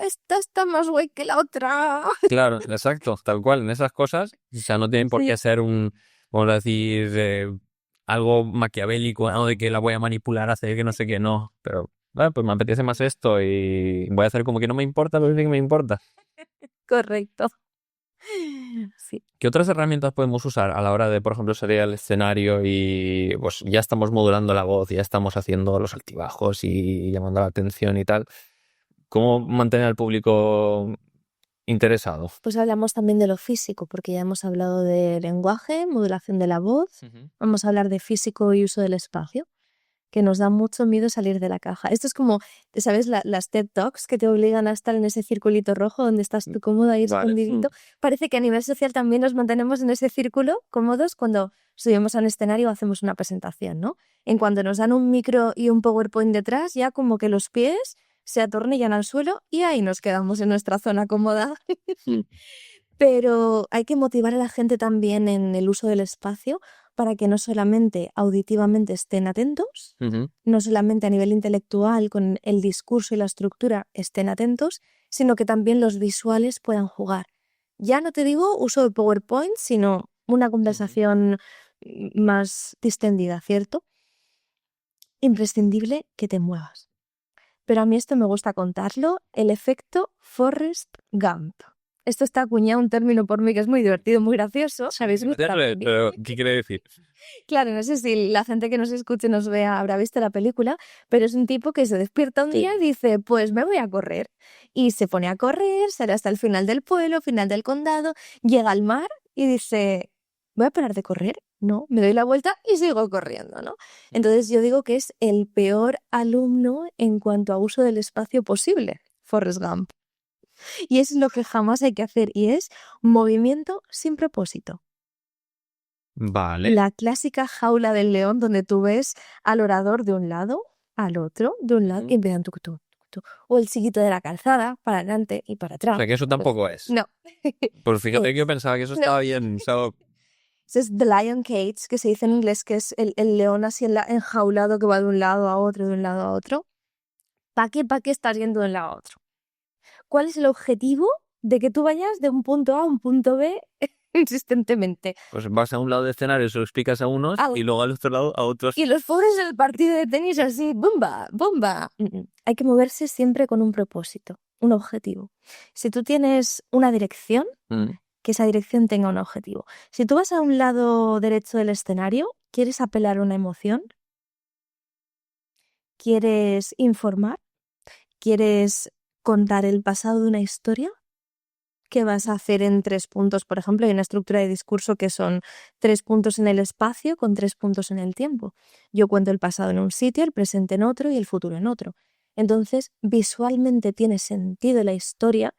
esta está más guay que la otra. Claro, exacto, tal cual. En esas cosas, o sea, no tienen por Sí. qué ser vamos a decir, algo maquiavélico, ¿no? De que la voy a manipular, hacer que no sé qué, no. Pero, bueno, pues me apetece más esto y voy a hacer como que no me importa, pero sí que me importa. Correcto. Sí. ¿Qué otras herramientas podemos usar a la hora de, por ejemplo, salir al escenario y pues ya estamos modulando la voz, ya estamos haciendo los altibajos y llamando la atención y tal? ¿Cómo mantener al público interesado? Pues hablamos también de lo físico, porque ya hemos hablado de lenguaje, modulación de la voz, vamos a hablar de físico y uso del espacio, que nos da mucho miedo salir de la caja. Esto es como, ¿sabes? Las TED Talks que te obligan a estar en ese circulito rojo donde estás tú cómodo ahí Vale. escondidito. Parece que a nivel social también nos mantenemos en ese círculo cómodos cuando subimos a un escenario o hacemos una presentación, ¿no? En cuanto nos dan un micro y un PowerPoint detrás, ya como que los pies se atornillan al suelo y ahí nos quedamos en nuestra zona cómoda. Pero hay que motivar a la gente también en el uso del espacio para que no solamente auditivamente estén atentos, no solamente a nivel intelectual con el discurso y la estructura estén atentos, sino que también los visuales puedan jugar. Ya no te digo uso de PowerPoint, sino una conversación más distendida, ¿cierto? Imprescindible que te muevas. Pero a mí esto me gusta contarlo, el efecto Forrest Gump. Esto está acuñado un término por mí que es muy divertido, muy gracioso. ¿Sabéis? Pero, ¿qué quiere decir? Claro, no sé si la gente que nos escuche nos vea, habrá visto la película, pero es un tipo que se despierta un día y dice, pues me voy a correr. Y se pone a correr, sale hasta el final del pueblo, final del condado, llega al mar y dice, ¿voy a parar de correr? No, me doy la vuelta y sigo corriendo, ¿no? Entonces yo digo que es el peor alumno en cuanto a uso del espacio posible, Forrest Gump. Y es lo que jamás hay que hacer y es movimiento sin propósito. Vale. La clásica jaula del león donde tú ves al orador de un lado, al otro, de un lado, y empiezan tuc. O el chiquito de la calzada, para adelante y para O atrás. sea, que eso tampoco es. No. Pues fíjate que yo pensaba que eso estaba bien. O sea, Ese es The Lion Cage, que se dice en inglés, que es el león así enjaulado que va de un lado a otro, de un lado a otro. ¿Para qué estás yendo de un lado a otro? ¿Cuál es el objetivo de que tú vayas de un punto A a un punto B insistentemente? pues vas a un lado del escenario, se lo explicas a unos y luego al otro lado a otros. Y los pobres del partido de tenis así, ¡bomba! ¡Bomba! Hay que moverse siempre con un propósito, un objetivo. Si tú tienes una dirección, que esa dirección tenga un objetivo. Si tú vas a un lado derecho del escenario, ¿quieres apelar a una emoción? ¿Quieres informar? ¿Quieres contar el pasado de una historia? ¿Qué vas a hacer en 3 puntos? Por ejemplo, hay una estructura de discurso que son 3 puntos en el espacio con 3 puntos en el tiempo. Yo cuento el pasado en un sitio, el presente en otro y el futuro en otro. Entonces, visualmente tiene sentido la historia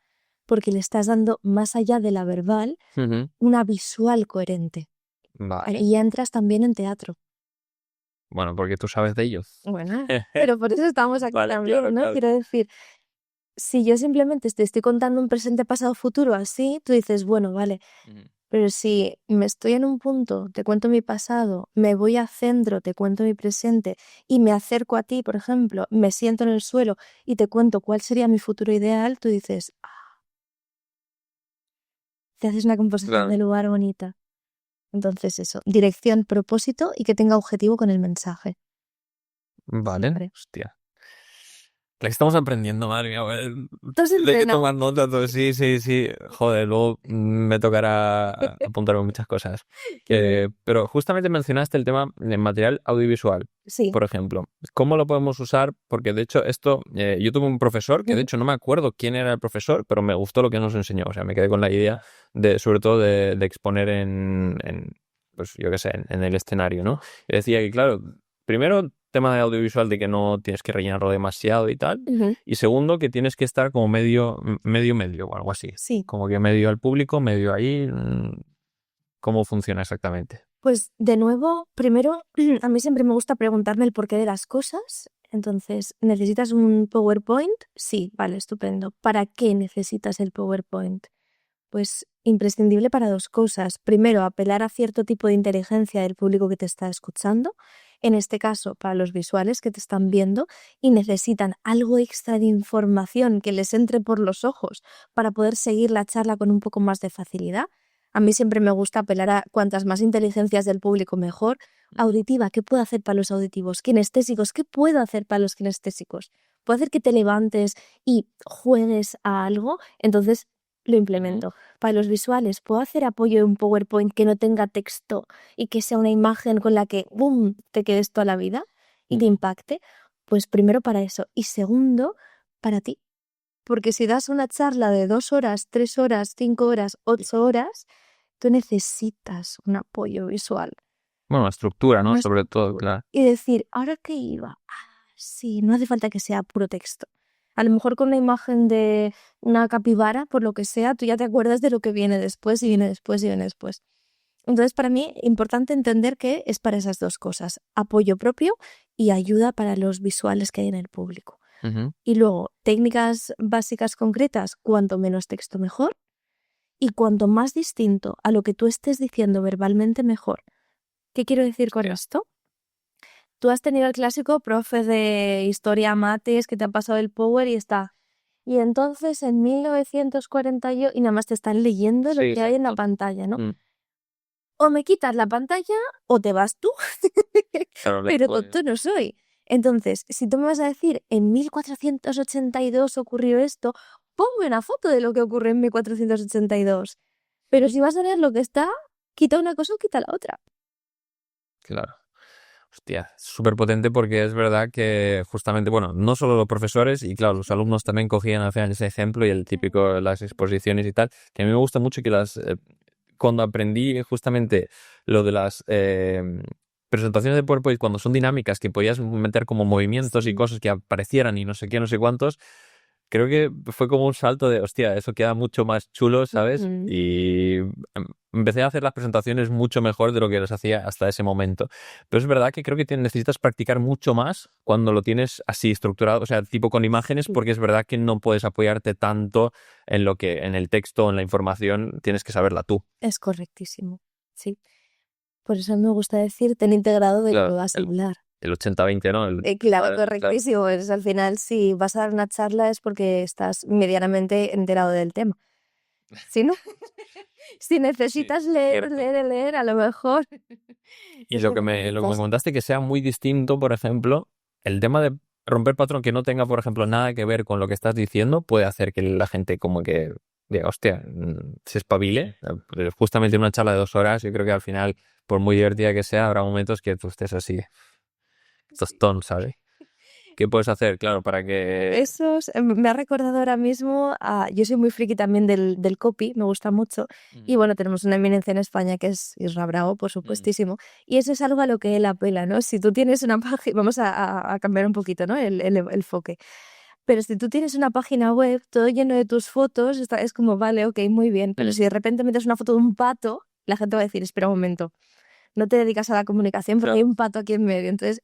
porque le estás dando, más allá de la verbal, una visual coherente. Vale. Y ya entras también en teatro. Bueno, porque tú sabes de ellos. Bueno, pero por eso estamos aquí Vale, también, claro, ¿no? claro. Quiero decir, si yo simplemente te estoy contando un presente, pasado, futuro así, tú dices, bueno, vale, Ujú. pero si me estoy en un punto, te cuento mi pasado, me voy a centro, te cuento mi presente y me acerco a ti, por ejemplo, me siento en el suelo y te cuento cuál sería mi futuro ideal, tú dices, te haces una composición Claro. de lugar bonita. Entonces eso, dirección, propósito y que tenga objetivo con el mensaje. Vale, Siempre. hostia. La que estamos aprendiendo, madre mía. Tú Hay siempre que no. tomar nota, todo. Sí, sí, sí. Joder, luego me tocará apuntarme muchas cosas. Qué bien. Pero justamente mencionaste el tema de material audiovisual, Sí. por ejemplo. ¿Cómo lo podemos usar? Porque de hecho esto, yo tuve un profesor, que de Ujú. hecho no me acuerdo quién era el profesor, pero me gustó lo que nos enseñó. O sea, me quedé con la idea sobre todo de exponer pues yo qué sé, en el escenario, ¿no? Y decía que, claro, primero, tema de audiovisual de que no tienes que rellenarlo demasiado y tal. Ujú. Y segundo, que tienes que estar como medio o algo así. Sí. Como que medio al público, medio ahí. ¿Cómo funciona exactamente? Pues de nuevo, primero, a mí siempre me gusta preguntarme el porqué de las cosas. Entonces, ¿necesitas un PowerPoint? Sí, vale, estupendo. ¿Para qué necesitas el PowerPoint? Pues imprescindible para dos cosas. Primero, apelar a cierto tipo de inteligencia del público que te está escuchando. En este caso, para los visuales que te están viendo y necesitan algo extra de información que les entre por los ojos para poder seguir la charla con un poco más de facilidad. A mí siempre me gusta apelar a cuantas más inteligencias del público mejor. Auditiva, ¿qué puedo hacer para los auditivos? Kinestésicos, ¿qué puedo hacer para los kinestésicos? ¿Puedo hacer que te levantes y juegues a algo? Entonces lo Ujú. implemento. Para los visuales, ¿puedo hacer apoyo de un PowerPoint que no tenga texto y que sea una imagen con la que ¡boom! Te quedes toda la vida y te Ujú. impacte? Pues primero para eso. Y segundo, para ti. Porque si das una charla de 2 horas, 3 horas, 5 horas, 8 horas, tú necesitas un apoyo visual. Bueno, la estructura, ¿no? Una Sobre todo, estructura. claro. Y decir, ¿ahora qué iba? Sí, no hace falta que sea puro texto. A lo mejor con la imagen de una capibara, por lo que sea, tú ya te acuerdas de lo que viene después y viene después y viene después. Entonces, para mí, importante entender que es para esas dos cosas, apoyo propio y ayuda para los visuales que hay en el público. Ujú. Y luego, técnicas básicas concretas, cuanto menos texto mejor y cuanto más distinto a lo que tú estés diciendo verbalmente mejor. ¿Qué quiero decir con Hostia. esto? Tú has tenido el clásico profe de historia mates que te ha pasado el power y está. Y entonces en 1940 y nada más te están leyendo lo Sí, que hay en la exacto. pantalla, ¿no? Mm. O me quitas la pantalla o te vas tú. Claro, Pero pues, tonto no soy. Entonces, si tú me vas a decir en 1482 ocurrió esto, ponme una foto de lo que ocurrió en 1482. Pero si vas a leer lo que está, quita una cosa o quita la otra. claro. Hostia, súper potente porque es verdad que justamente, bueno, no solo los profesores y claro, los alumnos también cogían al final ese ejemplo y el típico de las exposiciones y tal, que a mí me gusta mucho que cuando aprendí justamente lo de las presentaciones de PowerPoint, cuando son dinámicas, que podías meter como movimientos y Sí. cosas que aparecieran y no sé qué, no sé cuántos, creo que fue como un salto de, hostia, eso queda mucho más chulo, ¿sabes? Ujú. Y empecé a hacer las presentaciones mucho mejor de lo que las hacía hasta ese momento. Pero es verdad que creo que necesitas practicar mucho más cuando lo tienes así estructurado, o sea, tipo con imágenes, Sí, porque es verdad que no puedes apoyarte tanto en lo que, en el texto, en la información, tienes que saberla tú. es correctísimo. Sí. Por eso me gusta decir, ten integrado de qué Claro, vas a hablar. el 80-20, ¿no? Claro, Vale, claro. correctísimo. Es, al final, si vas a dar una charla es porque estás medianamente enterado del tema. Si no, si Sí, necesitas leer, cierto. leer, leer, a lo mejor Y es lo que que me necesitas. comentaste que sea muy distinto, por ejemplo, el tema de romper patrón que no tenga, por ejemplo, nada que ver con lo que estás diciendo, puede hacer que la gente como que diga, hostia, se espabile. Justamente en una charla de 2 horas, yo creo que al final, por muy divertida que sea, habrá momentos que tú estés así, tostón, ¿sabes? ¿Qué puedes hacer, claro, para que... Esos, me ha recordado ahora mismo a, yo soy muy friki también del copy, me gusta mucho, y Mm, bueno, tenemos una eminencia en España que es Isra Bravo, por mm, supuestísimo, y eso es algo a lo que él apela, ¿no? Si tú tienes una página, vamos a cambiar un poquito, ¿no? El enfoque. Pero si tú tienes una página web, todo lleno de tus fotos, es como, vale, ok, muy bien, pero mm. si de repente metes una foto de un pato, la gente va a decir, espera un momento, no te dedicas a la comunicación porque Claro. hay un pato aquí en medio. Entonces,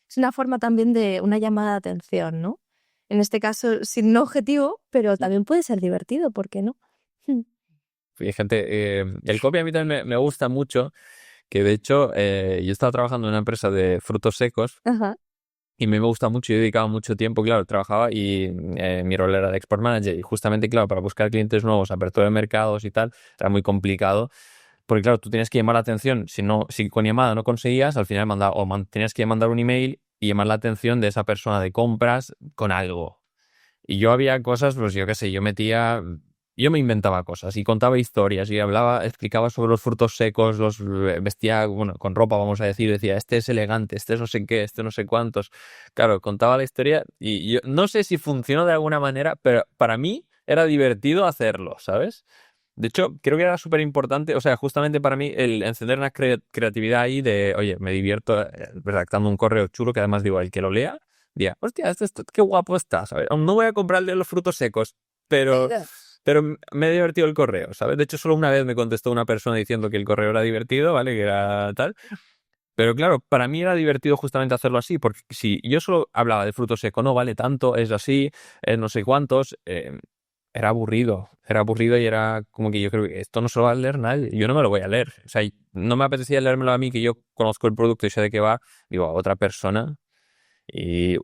es una forma también de una llamada de atención, ¿no? En este caso, sin objetivo, pero también puede ser divertido, ¿por qué no? Fíjate, el copy a mí también me gusta mucho, que de hecho yo estaba trabajando en una empresa de frutos secos Ajá. y me gusta mucho, yo dedicaba mucho tiempo, claro, trabajaba y mi rol era de export manager y justamente, claro, para buscar clientes nuevos, apertura de mercados y tal, era muy complicado. Porque claro, tú tienes que llamar la atención, si con llamada no conseguías, al final tenías que mandar un email y llamar la atención de esa persona de compras con algo. Y yo había cosas, pues yo qué sé, yo me inventaba cosas y contaba historias y explicaba sobre los frutos secos, los vestía, bueno, con ropa, vamos a decir, decía, este es elegante, este es no sé qué, este no sé cuántos. Claro, contaba la historia y yo no sé si funcionó de alguna manera, pero para mí era divertido hacerlo, ¿sabes? De hecho, creo que era súper importante, o sea, justamente para mí el encender una creatividad ahí de, oye, me divierto redactando un correo chulo que además digo, el que lo lea, diga, hostia, qué guapo está, ¿sabes? Aún no voy a comprarle los frutos secos, pero, pero me ha divertido el correo, ¿sabes? De hecho, solo una vez me contestó una persona diciendo que el correo era divertido, ¿vale? Que era tal. Pero claro, para mí era divertido justamente hacerlo así, porque si yo solo hablaba de fruto seco, no vale tanto, es así, es no sé cuántos, era aburrido y era como que yo creo que esto no se lo va a leer nadie, yo no me lo voy a leer, o sea, no me apetecía leérmelo a mí, que yo conozco el producto y sé de qué va, digo, a otra persona, y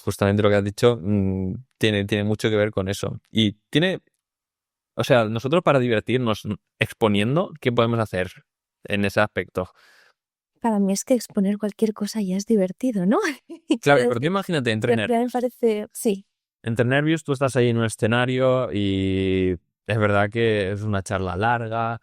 justamente lo que has dicho tiene mucho que ver con eso, y o sea, nosotros para divertirnos exponiendo, ¿qué podemos hacer en ese aspecto? Para mí es que exponer cualquier cosa ya es divertido, ¿no? Claro, Quiero pero tú decir, imagínate, entre ya me nervios. parece, sí. Entre nervios tú estás ahí en un escenario y es verdad que es una charla larga.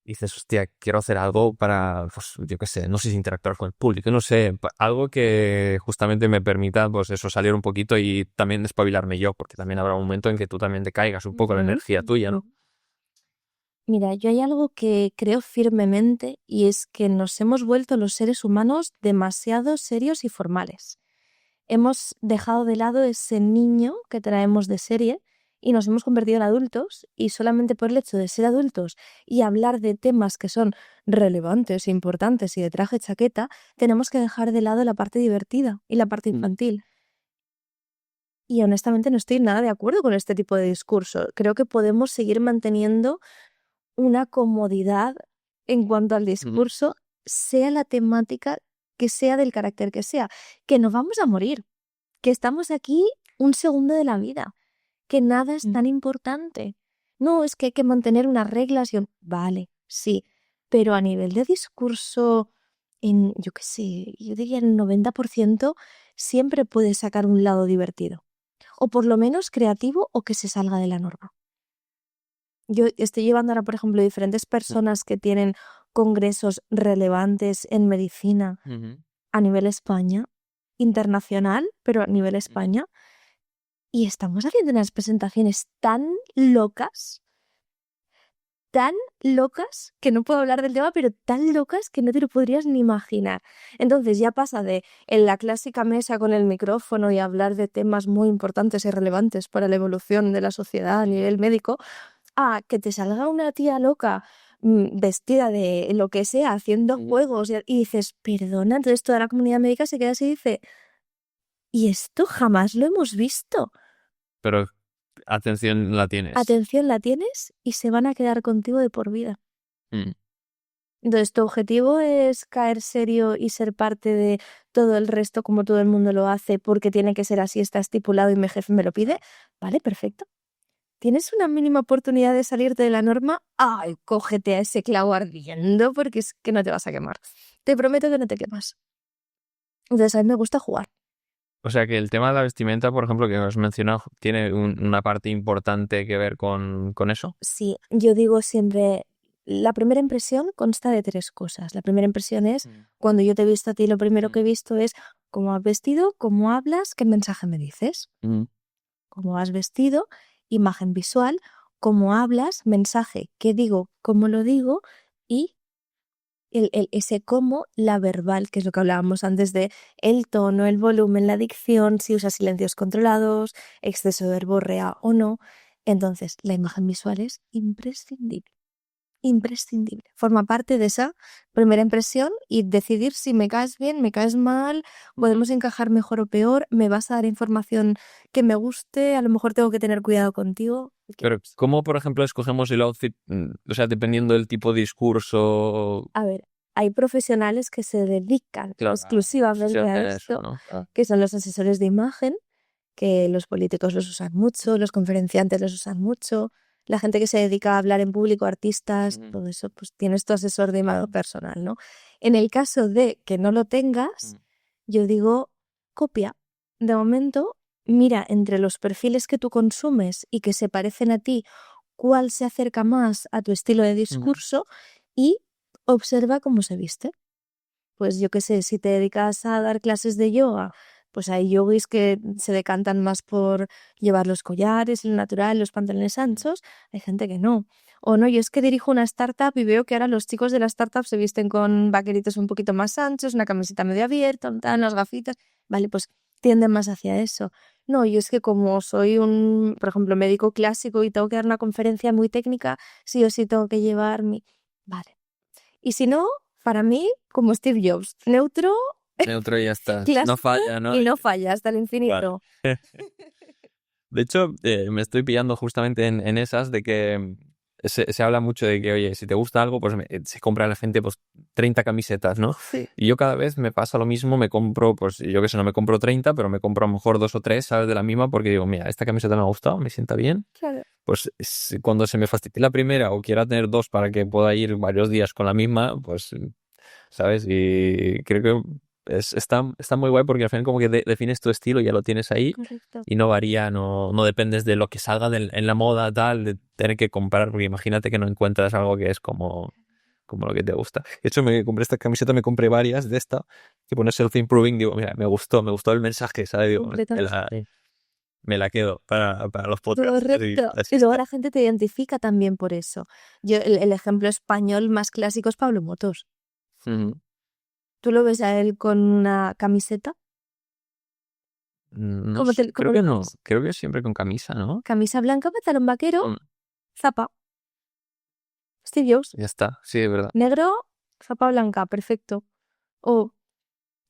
Dices, hostia, quiero hacer algo para, pues, yo qué sé, no sé si interactuar con el público, no sé, algo que justamente me permita, pues eso, salir un poquito y también despabilarme yo, porque también habrá un momento en que tú también te caigas un poco la Ujú, energía tuya, ujú. ¿no? Mira, yo hay algo que creo firmemente y es que nos hemos vuelto los seres humanos demasiado serios y formales. Hemos dejado de lado ese niño que traemos de serie y nos hemos convertido en adultos y solamente por el hecho de ser adultos y hablar de temas que son relevantes, importantes y de traje chaqueta, tenemos que dejar de lado la parte divertida y la parte infantil. Y honestamente no estoy nada de acuerdo con este tipo de discurso. Creo que podemos seguir manteniendo una comodidad en cuanto al Ujú. discurso, sea la temática que sea, del carácter que sea, que nos vamos a morir, que estamos aquí un segundo de la vida, que nada es tan importante. No, es que hay que mantener unas reglas Vale, sí, pero a nivel de discurso, yo qué sé, yo diría el 90% siempre puedes sacar un lado divertido, o por lo menos creativo o que se salga de la norma. Yo estoy llevando ahora, por ejemplo, diferentes personas que tienen congresos relevantes en medicina Ujú. a nivel España, internacional, pero a nivel España, y estamos haciendo unas presentaciones tan locas, que no puedo hablar del tema, pero tan locas que no te lo podrías ni imaginar. Entonces ya pasa de en la clásica mesa con el micrófono y hablar de temas muy importantes y relevantes para la evolución de la sociedad a nivel médico, a que te salga una tía loca vestida de lo que sea, haciendo juegos y dices, perdona, entonces toda la comunidad médica se queda así y dice, ¿y esto jamás lo hemos visto? Pero atención la tienes. Atención, la tienes y se van a quedar contigo de por vida. Mm. Entonces, ¿tu objetivo es caer serio y ser parte de todo el resto como todo el mundo lo hace porque tiene que ser así, está estipulado y mi jefe me lo pide? Vale, perfecto. ¿Tienes una mínima oportunidad de salirte de la norma? ¡Ay, cógete a ese clavo ardiendo porque es que no te vas a quemar! Te prometo que no te quemas. Entonces, a mí me gusta jugar. O sea que el tema de la vestimenta, por ejemplo, que has mencionado, tiene una parte importante que ver con eso. Sí, yo digo siempre, la primera impresión consta de 3 cosas. La primera impresión es, Mm. cuando yo te he visto a ti, lo primero Mm. que he visto es cómo has vestido, cómo hablas, qué mensaje me dices. Mm. Cómo has vestido, imagen visual, cómo hablas, mensaje, qué digo, cómo lo digo y ese cómo, la verbal, que es lo que hablábamos antes de el tono, el volumen, la dicción, si usas silencios controlados, exceso de verborrea o no. Entonces, la imagen visual es imprescindible. imprescindible. Forma parte de esa primera impresión y decidir si me caes bien, me caes mal, podemos encajar mejor o peor, me vas a dar información que me guste, a lo mejor tengo que tener cuidado contigo. Pero, ¿cómo, por ejemplo, escogemos el outfit? O sea, dependiendo del tipo de discurso. A ver, hay profesionales que se dedican Claro, exclusivamente a eso, esto, ¿no? que son los asesores de imagen, que los políticos los usan mucho, los conferenciantes los usan mucho, la gente que se dedica a hablar en público, artistas, todo eso, pues tienes tu asesor de imagen personal, ¿no? En el caso de que no lo tengas, yo digo, copia. De momento, mira entre los perfiles que tú consumes y que se parecen a ti, cuál se acerca más a tu estilo de discurso y observa cómo se viste. Pues yo qué sé, si te dedicas a dar clases de yoga, pues hay yogis que se decantan más por llevar los collares, el natural, los pantalones anchos, hay gente que no. O no, yo es que dirijo una startup y veo que ahora los chicos de la startup se visten con vaqueritos un poquito más anchos, una camiseta medio abierta, unas gafitas, vale, pues tienden más hacia eso. No, yo es que como soy un, por ejemplo, médico clásico y tengo que dar una conferencia muy técnica, sí o sí tengo que llevar mi... Vale. Y si no, para mí, como Steve Jobs, neutro, Neutro y ya está. clásico No falla, ¿no? y no falla hasta el infinito. Vale. De hecho, me estoy pillando justamente en esas de que se habla mucho de que, oye, si te gusta algo, pues se compra la gente pues 30 camisetas, ¿no? Sí. Y yo cada vez me pasa lo mismo, me compro, pues yo que sé, no me compro 30, pero me compro a lo mejor 2 o 3, ¿sabes? De la misma, porque digo, mira, esta camiseta me ha gustado, me sienta bien. Claro. Pues cuando se me fastidie la primera o quiera tener 2 para que pueda ir varios días con la misma, pues, ¿sabes? Y creo que está muy guay porque al final como que defines tu estilo y ya lo tienes ahí. Correcto. Y no varía, no dependes de lo que salga en la moda, tal, de tener que comprar, porque imagínate que no encuentras algo que es como lo que te gusta. De hecho, me compré esta camiseta, me compré varias de esta, que pone self-improving, digo, mira, me gustó el mensaje, ¿sabes? Digo, me la quedo para los podcasts. Correcto. Así Y luego está. la gente te identifica también por eso. Yo, el ejemplo español más clásico es Pablo Motos. Ujú. ¿Tú lo ves a él con una camiseta? No, ¿Cómo creo lo que no, ves? creo que siempre con camisa, ¿no? Camisa blanca, pantalón vaquero, Mm, zapa. Steve Jobs. Ya está, sí, es verdad. Negro, zapa blanca, perfecto. O,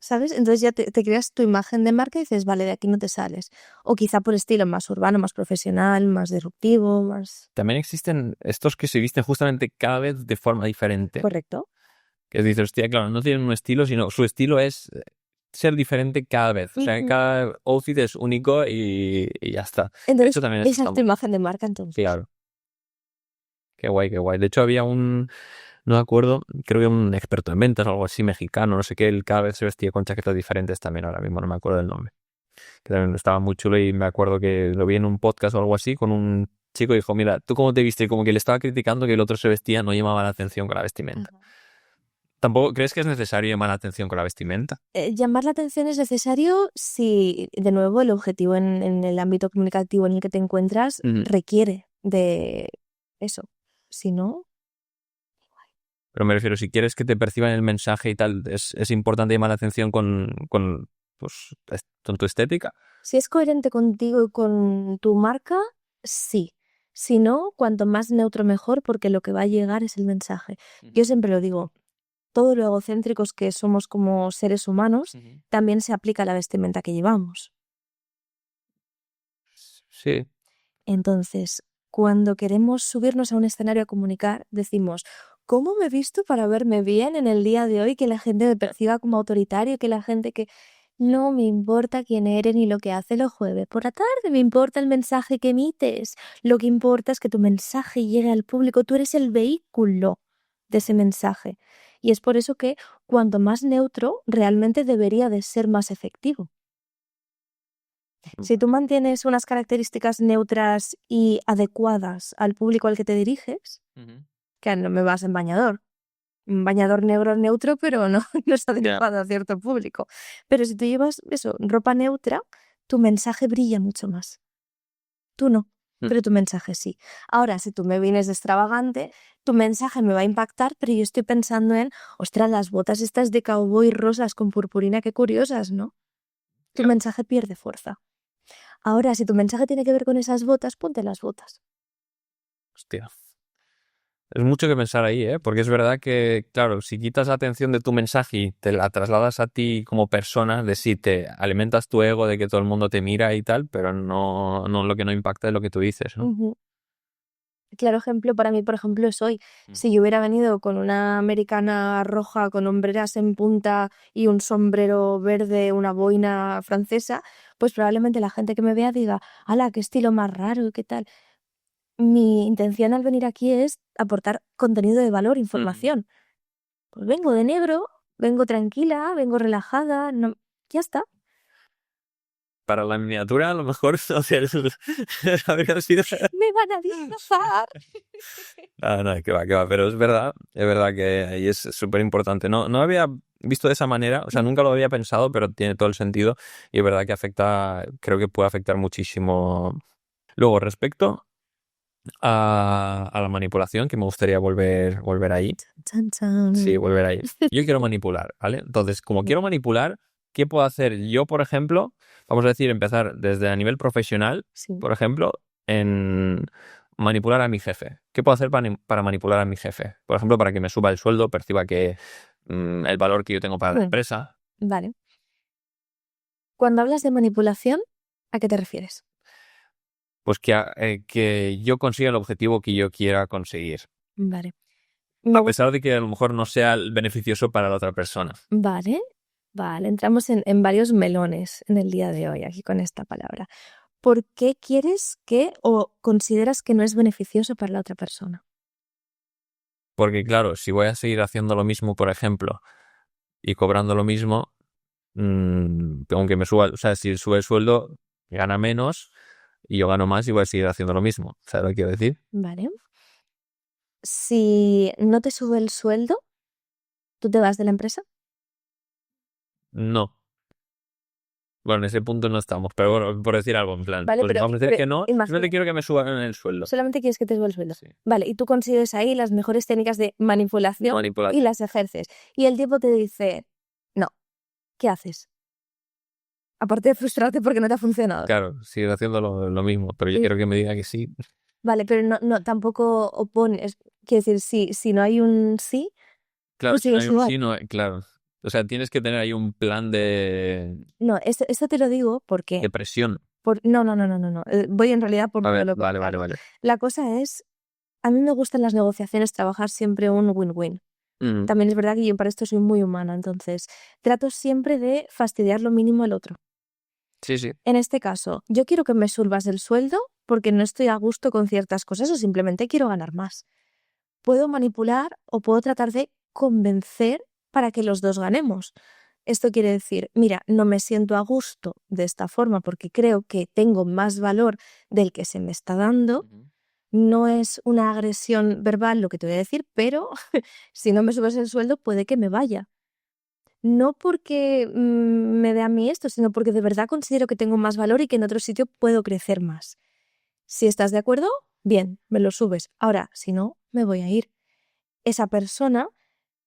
¿sabes? Entonces ya te creas tu imagen de marca y dices, vale, de aquí no te sales. O quizá por estilo más urbano, más profesional, más disruptivo, más... También existen estos que se visten justamente cada vez de forma diferente. Correcto. Que dices, hostia, claro, no tienen un estilo, sino su estilo es ser diferente cada vez. O sea, cada outfit es único y ya está. Entonces, Eso también esa es tu imagen de marca, entonces. claro. Qué guay, qué guay. De hecho, había no me acuerdo, creo que un experto en ventas o algo así, mexicano, no sé qué, él cada vez se vestía con chaquetas diferentes también, ahora mismo no me acuerdo del nombre. Que también estaba muy chulo y me acuerdo que lo vi en un podcast o algo así con un chico y dijo, mira, ¿tú cómo te viste? Como que le estaba criticando que el otro se vestía, no llamaba la atención con la vestimenta. ¿Tampoco crees que es necesario llamar la atención con la vestimenta? Llamar la atención es necesario si, de nuevo, el objetivo en el ámbito comunicativo en el que te encuentras requiere de eso. Si no... Pero me refiero, si quieres que te perciban el mensaje y tal, es importante llamar la atención pues, con tu estética. Si es coherente contigo y con tu marca, sí. Si no, cuanto más neutro mejor, porque lo que va a llegar es el mensaje. Yo siempre lo digo, todo lo egocéntricos que somos como seres humanos, también se aplica a la vestimenta que llevamos. Sí. Entonces, cuando queremos subirnos a un escenario a comunicar, decimos, ¿cómo me he visto para verme bien en el día de hoy? Que la gente me perciba como autoritario, que la gente que... No me importa quién eres ni lo que haces los jueves por la tarde, me importa el mensaje que emites. Lo que importa es que tu mensaje llegue al público, tú eres el vehículo de ese mensaje. Y es por eso que cuanto más neutro, realmente debería de ser más efectivo. Si tú mantienes unas características neutras y adecuadas al público al que te diriges, que no me vas en bañador. Un bañador negro neutro, pero no es adecuado a cierto público. Pero si tú llevas eso, ropa neutra, tu mensaje brilla mucho más. Tú no, pero tu mensaje sí. Ahora, si tú me vienes de extravagante, tu mensaje me va a impactar, pero yo estoy pensando en, ostras, las botas estas de cowboy rosas con purpurina, qué curiosas, ¿no? Tu mensaje pierde fuerza. Ahora, si tu mensaje tiene que ver con esas botas, ponte las botas. Hostia. Es mucho que pensar ahí, ¿eh? Porque es verdad que, claro, si quitas la atención de tu mensaje y te la trasladas a ti como persona, de sí, te alimentas tu ego de que todo el mundo te mira y tal, pero no lo que no impacta es lo que tú dices, ¿no? Ujú. Claro ejemplo para mí, por ejemplo, es hoy. Si yo hubiera venido con una americana roja con hombreras en punta y un sombrero verde, una boina francesa, pues probablemente la gente que me vea diga, ¡hala, qué estilo más raro! ¿Qué tal? Mi intención al venir aquí es aportar contenido de valor, información. Pues vengo de negro, vengo tranquila, vengo relajada, no, ya está. Para la miniatura, a lo mejor, o sea, habría sido... Me van a disfrazar. No, que va, pero es verdad que ahí es súper importante. No había visto de esa manera, o sea, nunca lo había pensado, pero tiene todo el sentido y es verdad que afecta, creo que puede afectar muchísimo. Luego, respecto a la manipulación, que me gustaría volver ahí. Chan, chan. Sí, volver ahí. Yo quiero manipular, ¿vale? Entonces, como quiero manipular, ¿qué puedo hacer yo, por ejemplo? Vamos a decir, empezar desde a nivel profesional, Sí. por ejemplo, en manipular a mi jefe. ¿Qué puedo hacer para manipular a mi jefe? Por ejemplo, para que me suba el sueldo, perciba que el valor que yo tengo para la empresa. Vale. Cuando hablas de manipulación, ¿a qué te refieres? Pues que yo consiga el objetivo que yo quiera conseguir. Vale. A pesar de que a lo mejor no sea beneficioso para la otra persona. Vale, entramos en varios melones en el día de hoy, aquí con esta palabra. ¿Por qué quieres que o consideras que no es beneficioso para la otra persona? Porque claro, si voy a seguir haciendo lo mismo, por ejemplo, y cobrando lo mismo, aunque me suba, o sea, si sube el sueldo, gana menos y yo gano más y voy a seguir haciendo lo mismo. ¿Sabes lo que quiero decir? Vale. Si no te sube el sueldo, ¿tú te vas de la empresa? No. Bueno, en ese punto no estamos, pero bueno, por decir algo, en plan, Vale, pues vamos a decir que no, imagina, simplemente quiero que me suban el sueldo. solamente quieres que te suba el sueldo. Sí. Vale, y tú consigues ahí las mejores técnicas de manipulación Manipulación. y las ejerces. Y el tipo te dice, no, ¿qué haces? Aparte de frustrarte porque no te ha funcionado. Claro, sigue haciendo lo mismo, pero yo quiero que me diga que sí. Vale, pero no tampoco opones. Quiero decir, si no hay un sí, Claro, pues si no sigues hay un igual. sí, no, claro. O sea, tienes que tener ahí un plan de No, esto te lo digo porque... presión. No. Voy en realidad por A todo ver, lo vale. contrario. La cosa es, a mí me gustan las negociaciones trabajar siempre un win-win. También es verdad que yo para esto soy muy humana, entonces trato siempre de fastidiar lo mínimo al otro. Sí. En este caso, yo quiero que me subas el sueldo porque no estoy a gusto con ciertas cosas o simplemente quiero ganar más. Puedo manipular o puedo tratar de convencer para que los dos ganemos. Esto quiere decir, mira, no me siento a gusto de esta forma porque creo que tengo más valor del que se me está dando. No es una agresión verbal lo que te voy a decir, pero si no me subes el sueldo puede que me vaya. No porque me dé a mí esto, sino porque de verdad considero que tengo más valor y que en otro sitio puedo crecer más. Si estás de acuerdo, bien, me lo subes. Ahora, si no, me voy a ir. Esa persona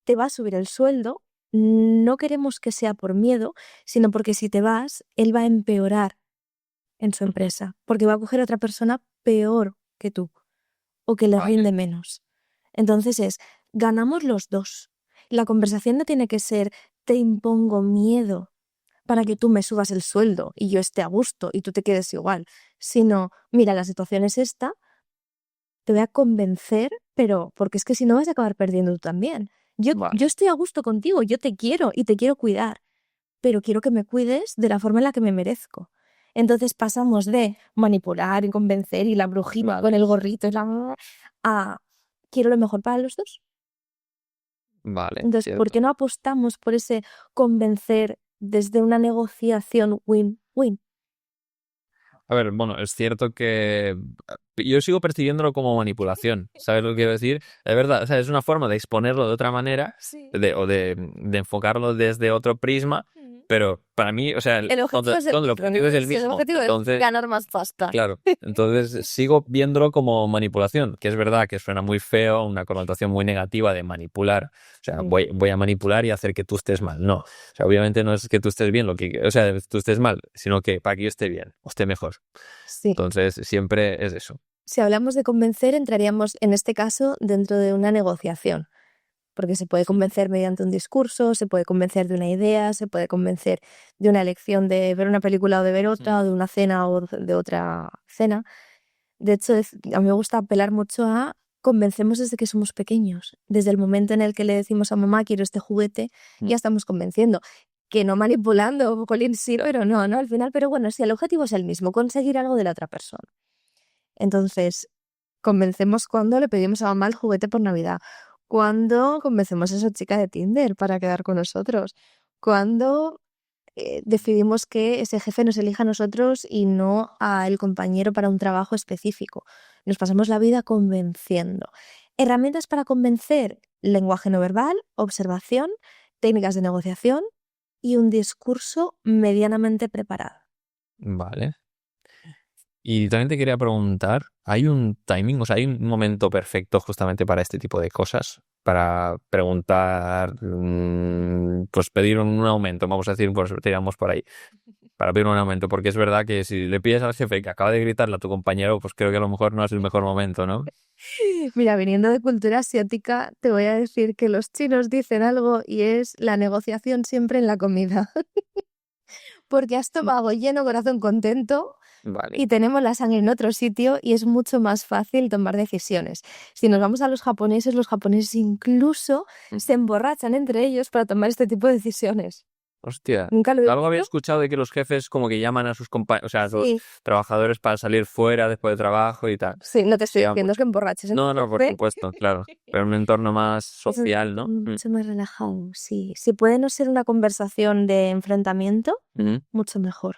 te va a subir el sueldo. No queremos que sea por miedo, sino porque si te vas, él va a empeorar en su empresa, porque va a coger a otra persona peor que tú o que le rinde menos. Entonces ganamos los dos. La conversación no tiene que ser te impongo miedo para que tú me subas el sueldo y yo esté a gusto y tú te quedes igual, sino, mira, la situación es esta, te voy a convencer, pero porque es que si no vas a acabar perdiendo tú también. Yo estoy a gusto contigo, yo te quiero y te quiero cuidar, pero quiero que me cuides de la forma en la que me merezco. Entonces pasamos de manipular y convencer y la brujita con el gorrito a quiero lo mejor para los dos. Vale. Entonces, ¿por qué no apostamos por ese convencer desde una negociación win-win? A ver, bueno, es cierto que yo sigo percibiéndolo como manipulación, ¿sabes lo que quiero decir? Es verdad, o sea, es una forma de exponerlo de otra manera Sí. o de enfocarlo desde otro prisma, pero para mí, o sea, El objetivo es el objetivo es el mismo. El objetivo Entonces, es ganar más pasta. claro, entonces sigo viéndolo como manipulación, que es verdad que suena muy feo, una connotación muy negativa de manipular. O sea, Sí. voy a manipular y hacer que tú estés mal. No, o sea, obviamente no es que tú estés bien, o sea, tú estés mal, sino que para que yo esté bien o esté mejor. Sí. Entonces siempre es eso. Si hablamos de convencer, entraríamos en este caso dentro de una negociación, porque se puede convencer mediante un discurso, se puede convencer de una idea, se puede convencer de una elección de ver una película o de ver otra, o de una cena o de otra cena. De hecho, a mí me gusta apelar mucho a convencemos desde que somos pequeños. Desde el momento en el que le decimos a mamá quiero este juguete, ya estamos convenciendo. Que no manipulando, colín sí, pero no, al final. Pero bueno, si el objetivo es el mismo, conseguir algo de la otra persona. Entonces, convencemos cuando le pedimos a mamá el juguete por Navidad, cuando convencemos a esa chica de Tinder para quedar con nosotros, cuando decidimos que ese jefe nos elija a nosotros y no al compañero para un trabajo específico. Nos pasamos la vida convenciendo. Herramientas para convencer: lenguaje no verbal, observación, técnicas de negociación y un discurso medianamente preparado. Vale. Y también te quería preguntar, ¿hay un timing? O sea, ¿hay un momento perfecto justamente para este tipo de cosas? Para preguntar, pues pedir un aumento, vamos a decir, pues tiramos por ahí. Para pedir un aumento, porque es verdad que si le pides al jefe que acaba de gritarle a tu compañero, pues creo que a lo mejor no es el mejor momento, ¿no? Mira, viniendo de cultura asiática, te voy a decir que los chinos dicen algo y es la negociación siempre en la comida. Porque has estómago lleno, corazón contento. Vale. Y tenemos la sangre en otro sitio y es mucho más fácil tomar decisiones. Si nos vamos a los japoneses incluso se emborrachan entre ellos para tomar este tipo de decisiones. Hostia, ¿Nunca lo he algo había visto? escuchado de que los jefes como que llaman a sus compañeros, o sea, a sus Sí, trabajadores para salir fuera después de trabajo y tal. sí, no te estoy Sí, diciendo que emborraches en no, tu por jefe. supuesto, claro. Pero en un entorno más Es un social, ¿no? entorno mucho más relajado, sí. Si puede no ser una conversación de enfrentamiento, mucho mejor.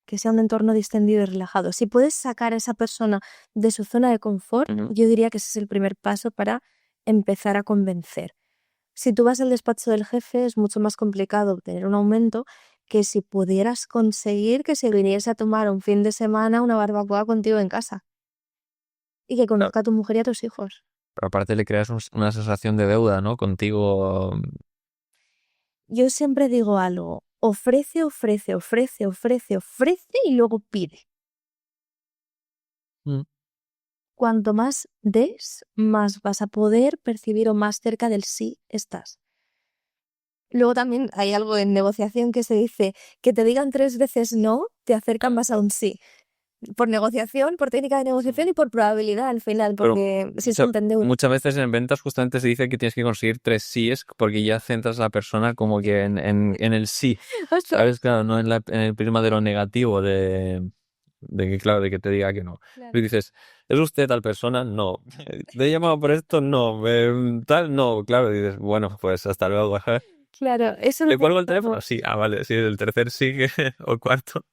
Que sea un entorno distendido y relajado. Si puedes sacar a esa persona de su zona de confort, yo diría que ese es el primer paso para empezar a convencer. Si tú vas al despacho del jefe, es mucho más complicado obtener un aumento que si pudieras conseguir que se viniese a tomar un fin de semana una barbacoa contigo en casa y que conozca a tu mujer y a tus hijos. Pero aparte le creas una sensación de deuda, ¿no? Contigo. Yo siempre digo algo: ofrece, ofrece, ofrece, ofrece, ofrece y luego pide. Cuanto más des, más vas a poder percibir o más cerca del sí estás. Luego también hay algo en negociación que se dice: que te digan 3 veces no, te acercan más a un sí. Por negociación, por técnica de negociación y por probabilidad al final, porque si se entiende muchas veces en ventas justamente se dice que tienes que conseguir 3 síes porque ya centras a la persona como que en el sí. ¿Sabes? Claro, no en el prisma de lo negativo, de que, claro, de que te diga que no. Claro. Y dices, ¿es usted tal persona? No. ¿Te he llamado por esto? No. Tal, no. Claro, y dices, bueno, pues hasta luego. Claro, eso ¿Le cuelgo el teléfono? Sí, vale, sí, el tercer sí o cuarto.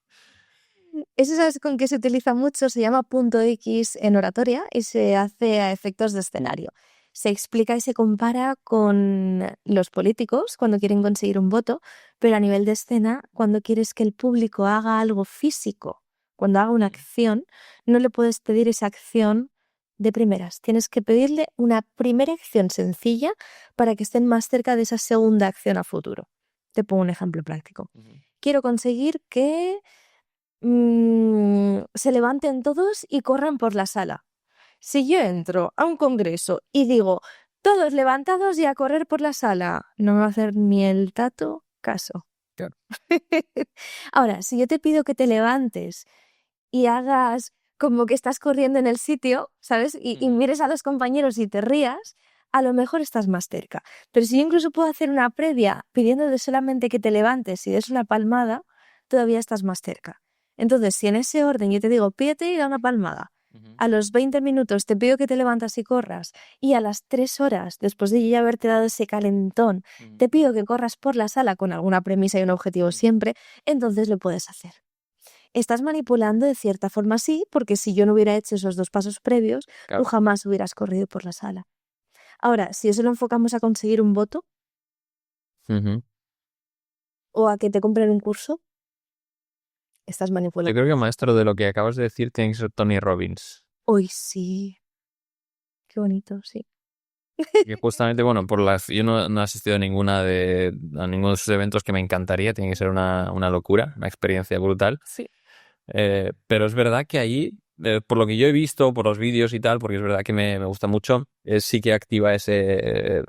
Eso, ¿sabes con qué se utiliza mucho? Se llama punto X en oratoria y se hace a efectos de escenario. Se explica y se compara con los políticos cuando quieren conseguir un voto, pero a nivel de escena, cuando quieres que el público haga algo físico, cuando haga una acción, no le puedes pedir esa acción de primeras. Tienes que pedirle una primera acción sencilla para que estén más cerca de esa segunda acción a futuro. Te pongo un ejemplo práctico. Quiero conseguir que se levanten todos y corran por la sala. Si yo entro a un congreso y digo todos levantados y a correr por la sala, no me va a hacer ni el tato caso. Claro. Ahora, si yo te pido que te levantes y hagas como que estás corriendo en el sitio, ¿sabes? Y mires a los compañeros y te rías, a lo mejor estás más cerca. Pero si yo incluso puedo hacer una previa pidiéndote solamente que te levantes y des una palmada, todavía estás más cerca. Entonces, si en ese orden yo te digo, pídete y da una palmada, a los 20 minutos te pido que te levantas y corras, y a las 3 horas, después de ya haberte dado ese calentón, te pido que corras por la sala con alguna premisa y un objetivo siempre, entonces lo puedes hacer. Estás manipulando de cierta forma, sí, porque si yo no hubiera hecho esos 2 pasos previos, Claro. tú jamás hubieras corrido por la sala. Ahora, si eso lo enfocamos a conseguir un voto o a que te compren un curso, estás manipulando. Yo creo que maestro de lo que acabas de decir tiene que ser Tony Robbins. Hoy sí. Qué bonito, sí. Que justamente, bueno, yo no he asistido a ninguno de sus eventos que me encantaría, tiene que ser una locura, una experiencia brutal. Sí. Pero es verdad que ahí por lo que yo he visto, por los vídeos y tal, porque es verdad que me gusta mucho, sí que activa ese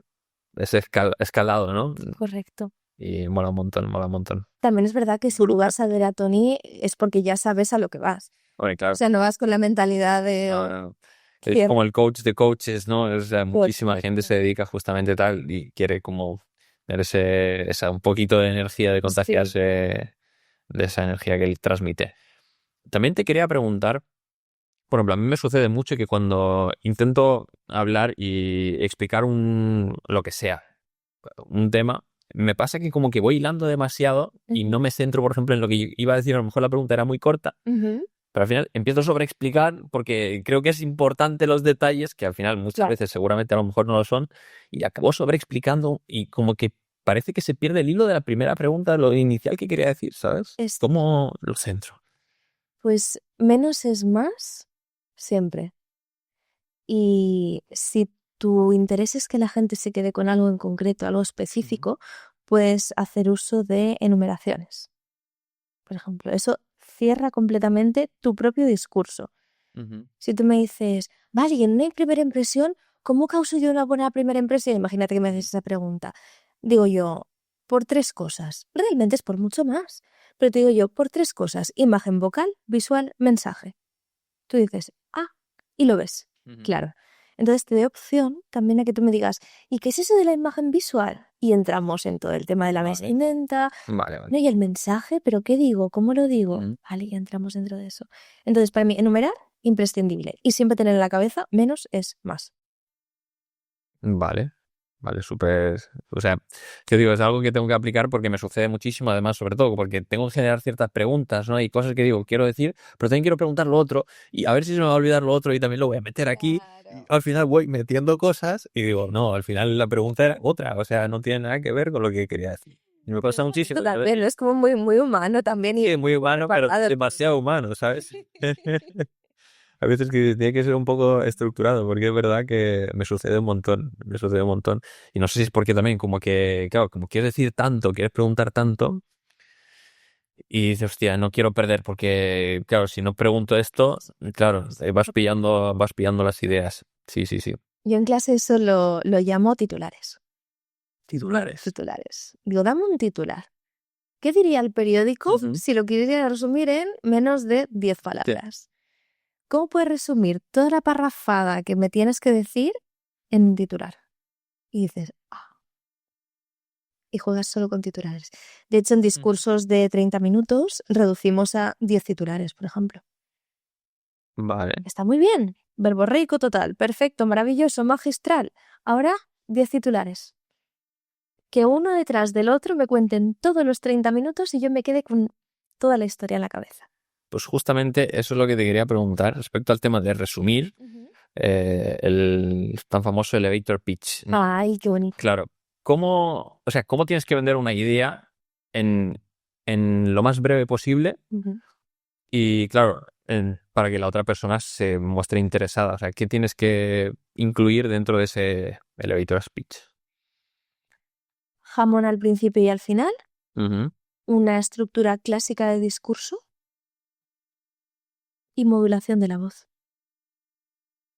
escalado, ¿no? Correcto. Y mola un montón, mola un montón. También es verdad que si tú vas a ver a Tony es porque ya sabes a lo que vas. Bueno, O claro, sea, no vas con la mentalidad de... no, no. Es como el coach de coaches, ¿no? O sea, muchísima gente se dedica justamente a tal y quiere como tener un poquito de energía, de contagiarse de esa energía que él transmite. También te quería preguntar, por ejemplo, a mí me sucede mucho que cuando intento hablar y explicar lo que sea, un tema, me pasa que como que voy hilando demasiado y no me centro, por ejemplo, en lo que iba a decir. A lo mejor la pregunta era muy corta, pero al final empiezo a sobreexplicar porque creo que es importante los detalles, que al final muchas veces seguramente a lo mejor no lo son, y acabo sobreexplicando y como que parece que se pierde el hilo de la primera pregunta, lo inicial que quería decir, ¿sabes? ¿Cómo lo centro? Pues menos es más siempre. Y si tu interés es que la gente se quede con algo en concreto, algo específico, puedes hacer uso de enumeraciones. Por ejemplo, eso cierra completamente tu propio discurso. Si tú me dices, vale, y en una primera impresión, ¿cómo causo yo una buena primera impresión? Imagínate que me haces esa pregunta. Digo yo, por 3 cosas. Realmente es por mucho más. Pero te digo yo, por 3 cosas. Imagen vocal, visual, mensaje. Tú dices, y lo ves. Claro. Entonces te doy opción también a que tú me digas, ¿y qué es eso de la imagen visual? Y entramos en todo el tema de la vestimenta. Vale. No, y el mensaje, ¿pero qué digo? ¿Cómo lo digo? Vale, y entramos dentro de eso. Entonces, para mí, enumerar, imprescindible. Y siempre tener en la cabeza, menos es más. Vale, súper. O sea, que digo, es algo que tengo que aplicar porque me sucede muchísimo, además, sobre todo porque tengo que generar ciertas preguntas, ¿no? Y cosas que digo, quiero decir, pero también quiero preguntar lo otro y a ver si se me va a olvidar lo otro y también lo voy a meter aquí. Y al final voy metiendo cosas y digo, no, al final la pregunta era otra, o sea, no tiene nada que ver con lo que quería decir. Y me pasa muchísimo. También es como muy, muy humano también. Sí, muy humano, pero demasiado humano, ¿sabes? A veces que tiene que ser un poco estructurado, porque es verdad que me sucede un montón, Y no sé si es porque también como que, claro, como quieres decir tanto, quieres preguntar tanto, y dices, hostia, no quiero perder, porque, claro, si no pregunto esto, claro, vas pillando las ideas. Sí. Yo en clase eso lo llamo titulares. Titulares. Digo, dame un titular. ¿Qué diría el periódico si lo quisiera resumir en menos de 10 palabras? ¿Cómo puedes resumir toda la parrafada que me tienes que decir en un titular? Y dices, y juegas solo con titulares. De hecho, en discursos de 30 minutos reducimos a 10 titulares, por ejemplo. Vale. Está muy bien. Verborreico total. Perfecto, maravilloso, magistral. Ahora, 10 titulares. Que uno detrás del otro me cuenten todos los 30 minutos y yo me quede con toda la historia en la cabeza. Pues justamente eso es lo que te quería preguntar respecto al tema de resumir el tan famoso elevator pitch, ¿no? Ay, qué bonito. Claro. ¿Cómo tienes que vender una idea en lo más breve posible? Y claro, para que la otra persona se muestre interesada. O sea, ¿qué tienes que incluir dentro de ese elevator speech? Jamón al principio y al final. Una estructura clásica de discurso y modulación de la voz.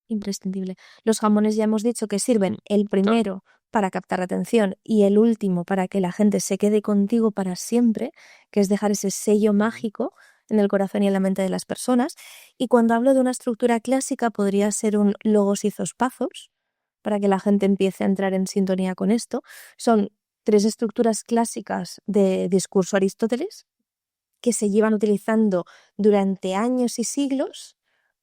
Imprescindible. Los jamones ya hemos dicho que sirven el primero para captar la atención y el último para que la gente se quede contigo para siempre, que es dejar ese sello mágico en el corazón y en la mente de las personas. Y cuando hablo de una estructura clásica podría ser un logos y zospazos, para que la gente empiece a entrar en sintonía con esto. Son 3 estructuras clásicas de discurso Aristóteles que se llevan utilizando durante años y siglos,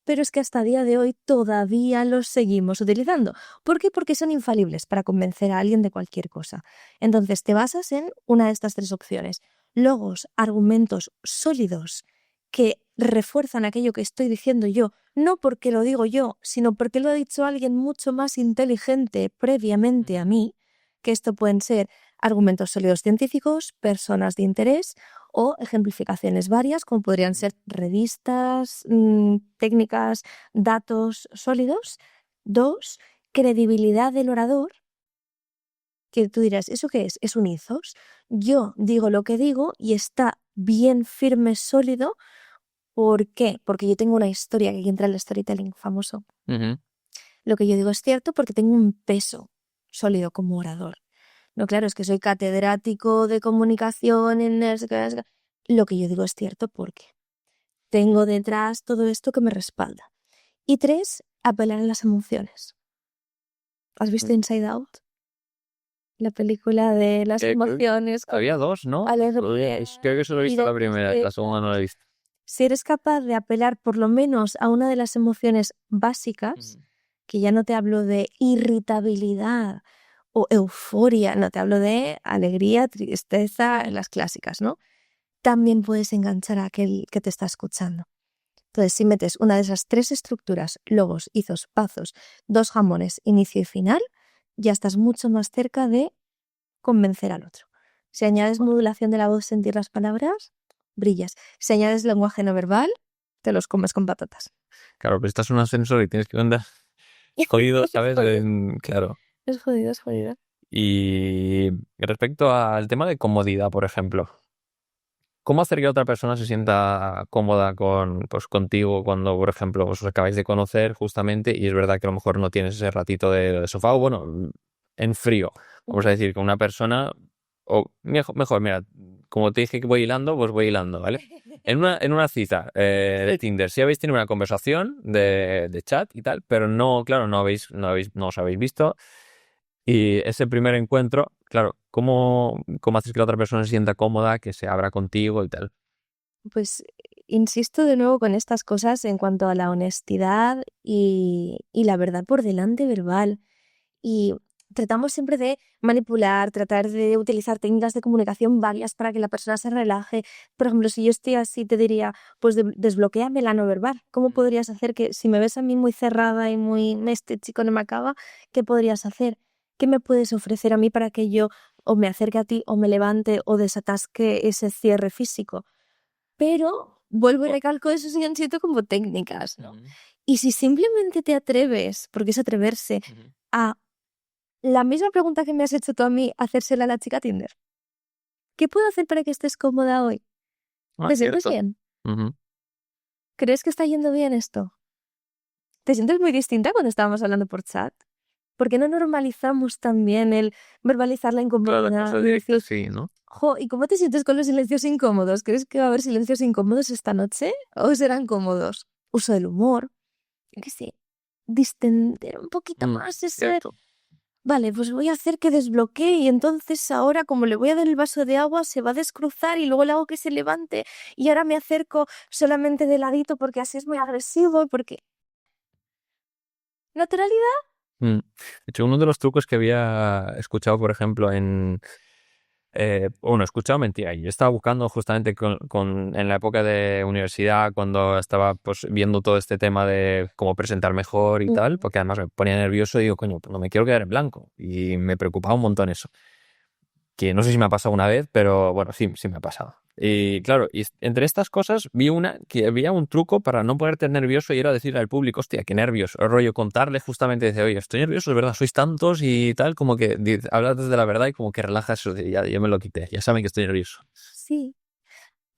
pero es que hasta día de hoy todavía los seguimos utilizando. ¿Por qué? Porque son infalibles para convencer a alguien de cualquier cosa. Entonces te basas en una de estas 3 opciones. Logos, argumentos sólidos que refuerzan aquello que estoy diciendo yo, no porque lo digo yo, sino porque lo ha dicho alguien mucho más inteligente previamente a mí, que esto pueden ser argumentos sólidos científicos, personas de interés o ejemplificaciones varias, como podrían ser revistas, técnicas, datos sólidos. 2, credibilidad del orador, que tú dirás, ¿eso qué es? Es un ethos. Yo digo lo que digo y está bien firme, sólido, ¿Por qué? Porque yo tengo una historia, que aquí entra el storytelling famoso. Ujú. Lo que yo digo es cierto porque tengo un peso sólido como orador. No, claro, es que soy catedrático de comunicación en no sé qué, no sé qué. Lo que yo digo es cierto porque tengo detrás todo esto que me respalda. Y 3, apelar a las emociones. ¿Has visto Inside Out? La película de las emociones. Había 2, ¿no? Alegría, Creo que solo he visto la primera, la segunda no la he visto. Si eres capaz de apelar por lo menos a una de las emociones básicas, que ya no te hablo de irritabilidad o euforia, no te hablo de alegría, tristeza, las clásicas, ¿no? También puedes enganchar a aquel que te está escuchando. Entonces, si metes una de esas 3 estructuras, logos, hizos, pazos, 2 jamones, inicio y final, ya estás mucho más cerca de convencer al otro. Si añades modulación de la voz, sentir las palabras, brillas. Si añades lenguaje no verbal, te los comes con patatas. Claro, pero estás en un ascensor y tienes que andar jodido, ¿sabes? Claro. Es jodido, es jodido. Y respecto al tema de comodidad, por ejemplo, ¿cómo hacer que otra persona se sienta cómoda contigo cuando, por ejemplo, os acabáis de conocer justamente y es verdad que a lo mejor no tienes ese ratito de sofá o, bueno, en frío? Vamos a decir que una persona, o mejor, mira, como te dije que voy hilando, pues voy hilando, ¿vale? En una cita de Tinder, sí habéis tenido una conversación de chat y tal, pero no, claro, no os habéis visto. Y ese primer encuentro, claro, ¿cómo haces que la otra persona se sienta cómoda, que se abra contigo y tal? Pues insisto de nuevo con estas cosas en cuanto a la honestidad y la verdad por delante verbal. Y tratamos siempre de manipular, tratar de utilizar técnicas de comunicación varias para que la persona se relaje. Por ejemplo, si yo estoy así, te diría, pues desbloquéame el ano verbal. ¿Cómo podrías hacer que, si me ves a mí muy cerrada y muy, este chico no me acaba, qué podrías hacer? ¿Qué me puedes ofrecer a mí para que yo o me acerque a ti o me levante o desatasque ese cierre físico? Pero vuelvo y recalco eso siento como técnicas, ¿no? Y si simplemente te atreves, porque es atreverse, a la misma pregunta que me has hecho tú a mí, hacérsela a la chica Tinder. ¿Qué puedo hacer para que estés cómoda hoy? ¿Te sientes Cierto. bien? Ujú. ¿Crees que está yendo bien esto? ¿Te sientes muy distinta cuando estábamos hablando por chat? ¿Por qué no normalizamos también el verbalizar la Claro, incomodidad? cosas Y directas, decir, sí, ¿no? jo, ¿y cómo te sientes con los silencios incómodos? ¿Crees que va a haber silencios incómodos esta noche? ¿O serán cómodos? Uso del humor, yo qué sé, distender un poquito más ese... Cierto. Vale, pues voy a hacer que desbloquee y entonces ahora como le voy a dar el vaso de agua se va a descruzar y luego le hago que se levante y ahora me acerco solamente de ladito porque así es muy agresivo, porque... Naturalidad. De hecho, uno de los trucos que había escuchado, por ejemplo, bueno, escuchado mentira. Yo estaba buscando justamente en la época de universidad, cuando estaba pues viendo todo este tema de cómo presentar mejor y tal, porque además me ponía nervioso y digo, coño, pues no me quiero quedar en blanco. Y me preocupaba un montón eso. Que no sé si me ha pasado una vez, pero bueno, sí me ha pasado. Y claro, entre estas cosas vi que había un truco para no ponerte nervioso y era decirle al público, hostia, qué nervios, rollo, contarle justamente, dice, oye, estoy nervioso, es verdad, sois tantos y tal, como que hablas desde la verdad y como que relajas eso, ya me lo quité, ya saben que estoy nervioso. Sí.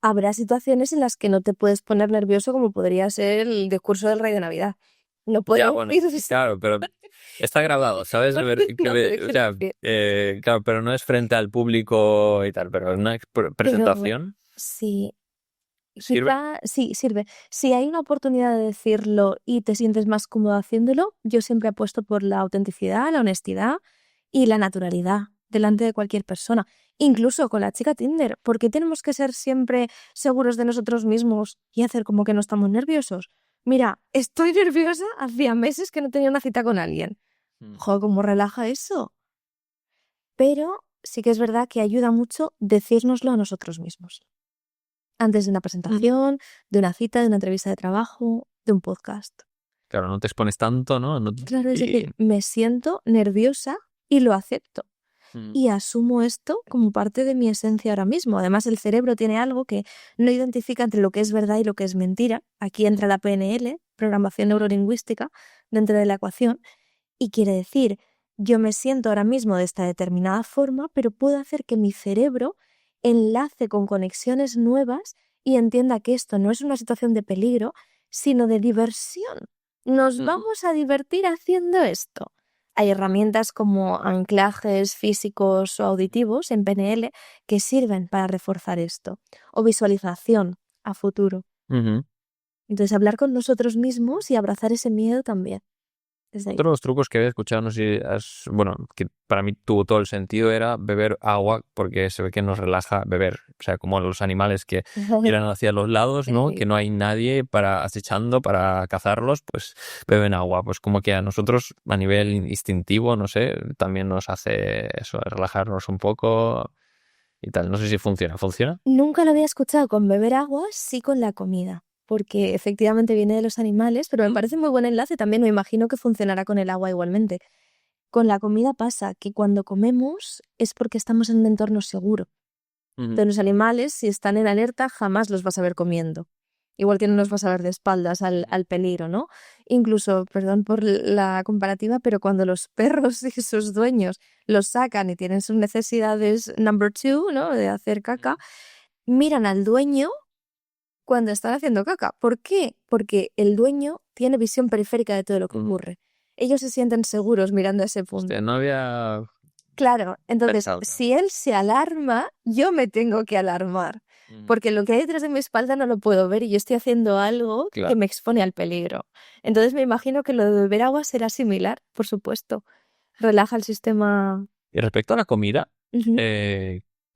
Habrá situaciones en las que no te puedes poner nervioso como podría ser el discurso del Rey de Navidad. No Ya, podemos bueno, ir... claro, pero está grabado, ¿sabes? No, O sea, claro, pero no es frente al público y tal, pero en una pero presentación sí, sirve. quizá sí, sirve. Si hay una oportunidad de decirlo y te sientes más cómodo haciéndolo, yo siempre apuesto por la autenticidad, la honestidad y la naturalidad delante de cualquier persona. Incluso con la chica Tinder. ¿Por qué tenemos que ser siempre seguros de nosotros mismos y hacer como que no estamos nerviosos? Mira, estoy nerviosa, hacía meses que no tenía una cita con alguien. Joder, ¿cómo relaja eso? Pero sí que es verdad que ayuda mucho decírnoslo a nosotros mismos. Antes de una presentación, de una cita, de una entrevista de trabajo, de un podcast. Claro, no te expones tanto, ¿no? Claro, es decir, me siento nerviosa y lo acepto. Y asumo esto como parte de mi esencia ahora mismo. Además, el cerebro tiene algo que no identifica entre lo que es verdad y lo que es mentira. Aquí entra la PNL, programación neurolingüística, dentro de la ecuación. Y quiere decir, yo me siento ahora mismo de esta determinada forma, pero puedo hacer que mi cerebro enlace con conexiones nuevas y entienda que esto no es una situación de peligro, sino de diversión. Nos vamos a divertir haciendo esto. Hay herramientas como anclajes físicos o auditivos en PNL que sirven para reforzar esto, o visualización a futuro. Ujú. Entonces, hablar con nosotros mismos y abrazar ese miedo también. Desde ahí. Otro de los trucos que había escuchado, no sé si bueno, que para mí tuvo todo el sentido, era beber agua, porque se ve que nos relaja beber. O sea, como los animales que miran hacia los lados, ¿no? Que no hay nadie acechando para cazarlos, pues beben agua. Pues como que a nosotros, a nivel instintivo, no sé, también nos hace eso, relajarnos un poco y tal. No sé si funciona. ¿Funciona? Nunca lo había escuchado con beber agua, sí con la comida, porque efectivamente viene de los animales, pero me parece muy buen enlace también, me imagino que funcionará con el agua igualmente. Con la comida pasa que cuando comemos es porque estamos en un entorno seguro. De los animales, si están en alerta, jamás los vas a ver comiendo. Igual que no los vas a ver de espaldas al peligro, ¿no? Incluso, perdón por la comparativa, pero cuando los perros y sus dueños los sacan y tienen sus necesidades number 2, ¿no? De hacer caca, miran al dueño cuando están haciendo caca. ¿Por qué? Porque el dueño tiene visión periférica de todo lo que ocurre. Ellos se sienten seguros mirando a ese punto. Hostia, no había Claro, entonces, pensado. si él se alarma, yo me tengo que alarmar, porque lo que hay detrás de mi espalda no lo puedo ver y yo estoy haciendo algo que Claro. me expone al peligro. Entonces me imagino que lo de beber agua será similar, por supuesto. Relaja el sistema. Y respecto a la comida, Ujú.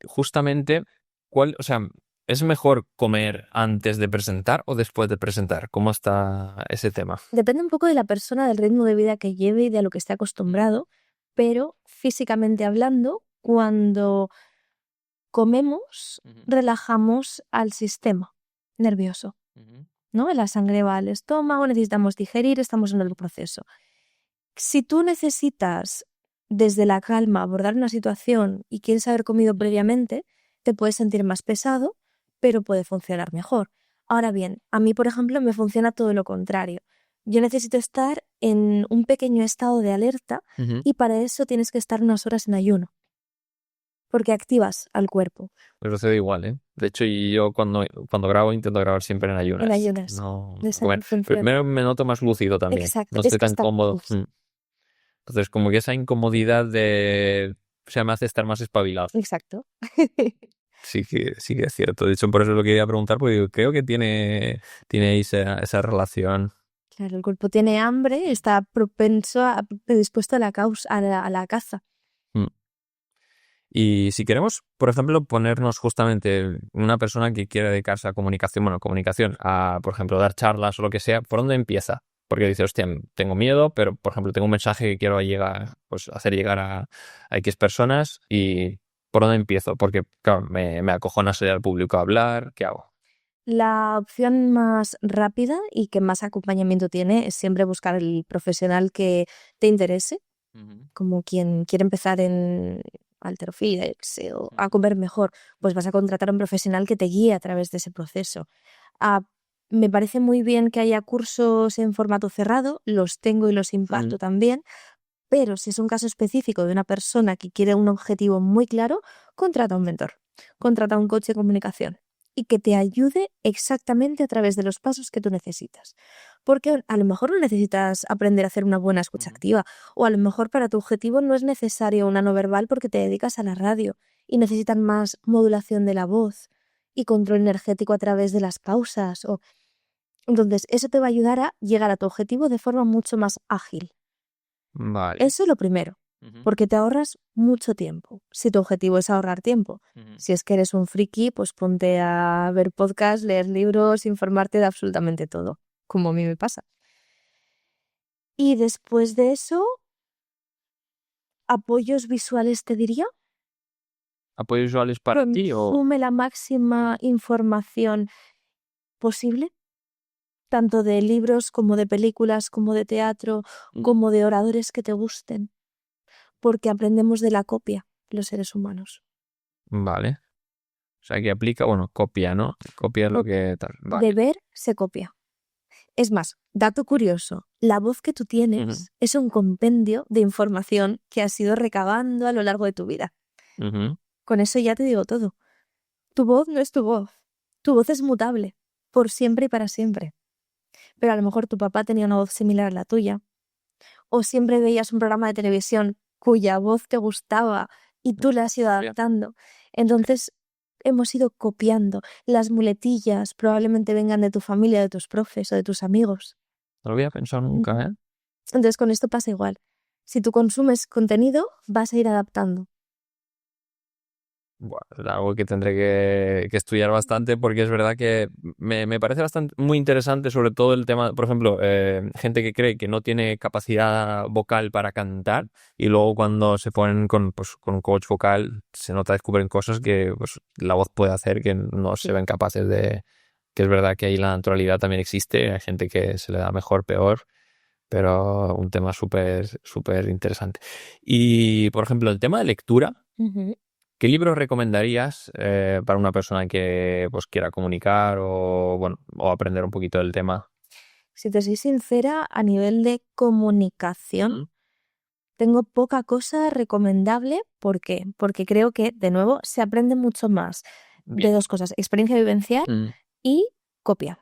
justamente, o sea, ¿es mejor comer antes de presentar o después de presentar? ¿Cómo está ese tema? Depende un poco de la persona, del ritmo de vida que lleve y de a lo que esté acostumbrado, pero físicamente hablando, cuando comemos, relajamos al sistema nervioso, ¿no? La sangre va al estómago, necesitamos digerir, estamos en el proceso. Si tú necesitas desde la calma abordar una situación y quieres haber comido previamente, te puedes sentir más pesado, pero puede funcionar mejor. Ahora bien, a mí, por ejemplo, me funciona todo lo contrario. Yo necesito estar en un pequeño estado de alerta y para eso tienes que estar unas horas en ayuno, porque activas al cuerpo. Me procede igual, ¿eh? De hecho, y yo cuando grabo intento grabar siempre en ayunas. En ayunas. No Esa comer. funciona. Primero me noto más lúcido también. Exacto, No es estoy que tan está cómodo. justo. Entonces, como que esa incomodidad o sea, me hace estar más espabilado. Exacto. Sí que es cierto. De hecho, por eso lo quería preguntar, porque creo que tiene esa relación. Claro, el cuerpo tiene hambre, está predispuesto a la a la caza. Mm. Y si queremos, por ejemplo, ponernos justamente una persona que quiere dedicarse a comunicación, por ejemplo, dar charlas o lo que sea, ¿por dónde empieza? Porque dice, hostia, tengo miedo, pero, por ejemplo, tengo un mensaje que quiero hacer llegar a X personas y ¿por dónde empiezo? Porque, claro, me acojona salir al público a hablar, ¿qué hago? La opción más rápida y que más acompañamiento tiene es siempre buscar el profesional que te interese, como quien quiere empezar en halterofilia, o a comer mejor, pues vas a contratar a un profesional que te guíe a través de ese proceso. Me parece muy bien que haya cursos en formato cerrado, los tengo y los imparto también, pero si es un caso específico de una persona que quiere un objetivo muy claro, contrata a un mentor, contrata a un coach de comunicación y que te ayude exactamente a través de los pasos que tú necesitas. Porque a lo mejor no necesitas aprender a hacer una buena escucha activa, o a lo mejor para tu objetivo no es necesario una no verbal porque te dedicas a la radio y necesitan más modulación de la voz y control energético a través de las pausas. Entonces, eso te va a ayudar a llegar a tu objetivo de forma mucho más ágil. Vale. Eso es lo primero, porque te ahorras mucho tiempo, si tu objetivo es ahorrar tiempo. Si es que eres un friki, pues ponte a ver podcasts, leer libros, informarte de absolutamente todo, como a mí me pasa. Y después de eso, apoyos visuales te diría. ¿Apoyos visuales para ti o...? Consume la máxima información posible, tanto de libros como de películas, como de teatro, como de oradores que te gusten, porque aprendemos de la copia los seres humanos. Vale. O sea, que aplica, copia, ¿no? Copia lo que tal. Vale. De ver se copia. Es más, dato curioso, la voz que tú tienes es un compendio de información que has ido recabando a lo largo de tu vida. Con eso ya te digo todo. Tu voz no es tu voz. Tu voz es mutable, por siempre y para siempre. Pero a lo mejor tu papá tenía una voz similar a la tuya, o siempre veías un programa de televisión cuya voz te gustaba y tú la has ido adaptando. Entonces, hemos ido copiando. Las muletillas probablemente vengan de tu familia, de tus profes o de tus amigos. No lo había pensado nunca, ¿eh? Entonces, con esto pasa igual. Si tú consumes contenido, vas a ir adaptando. Buah, es algo que tendré que estudiar bastante porque es verdad que me parece bastante muy interesante, sobre todo el tema, por ejemplo, gente que cree que no tiene capacidad vocal para cantar y luego cuando se ponen con un coach vocal se nota, descubren cosas que pues, la voz puede hacer que no se ven capaces de, que es verdad que ahí la naturalidad también existe, hay gente que se le da mejor, peor, pero un tema súper, súper interesante. Y, por ejemplo, el tema de lectura. ¿Qué libros recomendarías para una persona que pues quiera comunicar o bueno o aprender un poquito del tema? Si te soy sincera, a nivel de comunicación, tengo poca cosa recomendable. ¿Por qué? Porque creo que, de nuevo, se aprende mucho más de dos cosas: experiencia vivencial y copia.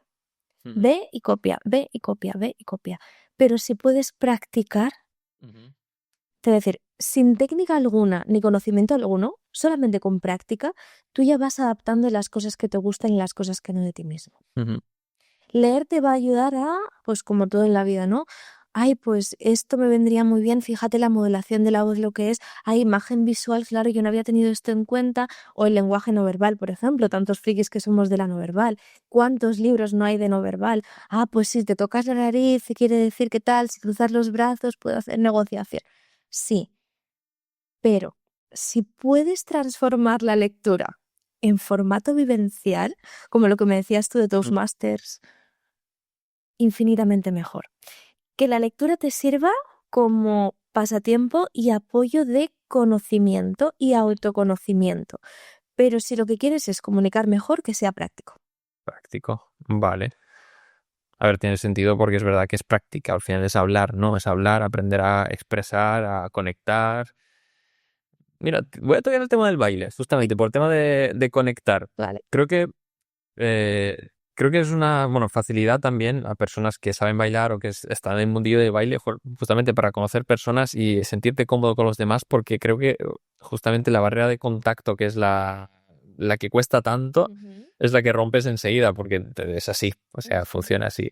Ve y copia, ve y copia, ve y copia. Pero si puedes practicar, te voy a decir, sin técnica alguna ni conocimiento alguno, solamente con práctica, tú ya vas adaptando las cosas que te gustan y las cosas que no de ti mismo. Leer te va a ayudar a, pues como todo en la vida, ¿no? Ay, pues esto me vendría muy bien, fíjate la modelación de la voz, lo que es, hay imagen visual, claro, yo no había tenido esto en cuenta, o el lenguaje no verbal, por ejemplo, tantos frikis que somos de la no verbal, ¿cuántos libros no hay de no verbal? Ah, pues si te tocas la nariz, quiere decir qué tal, si cruzas los brazos, puedo hacer negociación. Sí, pero si puedes transformar la lectura en formato vivencial, como lo que me decías tú de Toastmasters, infinitamente mejor. Que la lectura te sirva como pasatiempo y apoyo de conocimiento y autoconocimiento. Pero si lo que quieres es comunicar mejor, que sea práctico. Práctico, vale. A ver, tiene sentido porque es verdad que es práctica, al final es hablar, ¿no? Es hablar, aprender a expresar, a conectar. Mira, voy a tocar el tema del baile, justamente por el tema de conectar. Vale. Creo que es una facilidad también a personas que saben bailar o que están en el mundillo de baile, justamente para conocer personas y sentirte cómodo con los demás, porque creo que justamente la barrera de contacto, que es la que cuesta tanto, es la que rompes enseguida, porque es así, o sea, funciona así.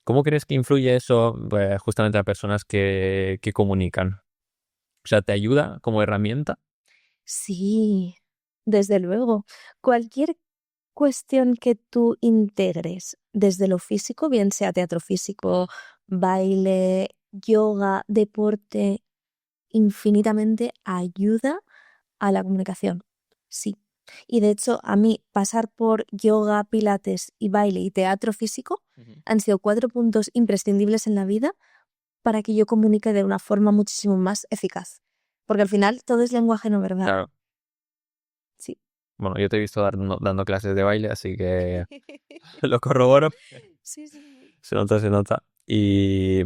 ¿Cómo crees que influye eso justamente a personas que comunican? O sea, ¿te ayuda como herramienta? Sí, desde luego. Cualquier cuestión que tú integres desde lo físico, bien sea teatro físico, baile, yoga, deporte, infinitamente ayuda a la comunicación. Sí. Y de hecho, a mí pasar por yoga, pilates y baile y teatro físico han sido 4 puntos imprescindibles en la vida para que yo comunique de una forma muchísimo más eficaz. Porque al final todo es lenguaje no verbal. Claro. Sí. Bueno, yo te he visto dando clases de baile, así que lo corroboro. Sí. Se nota, se nota. Y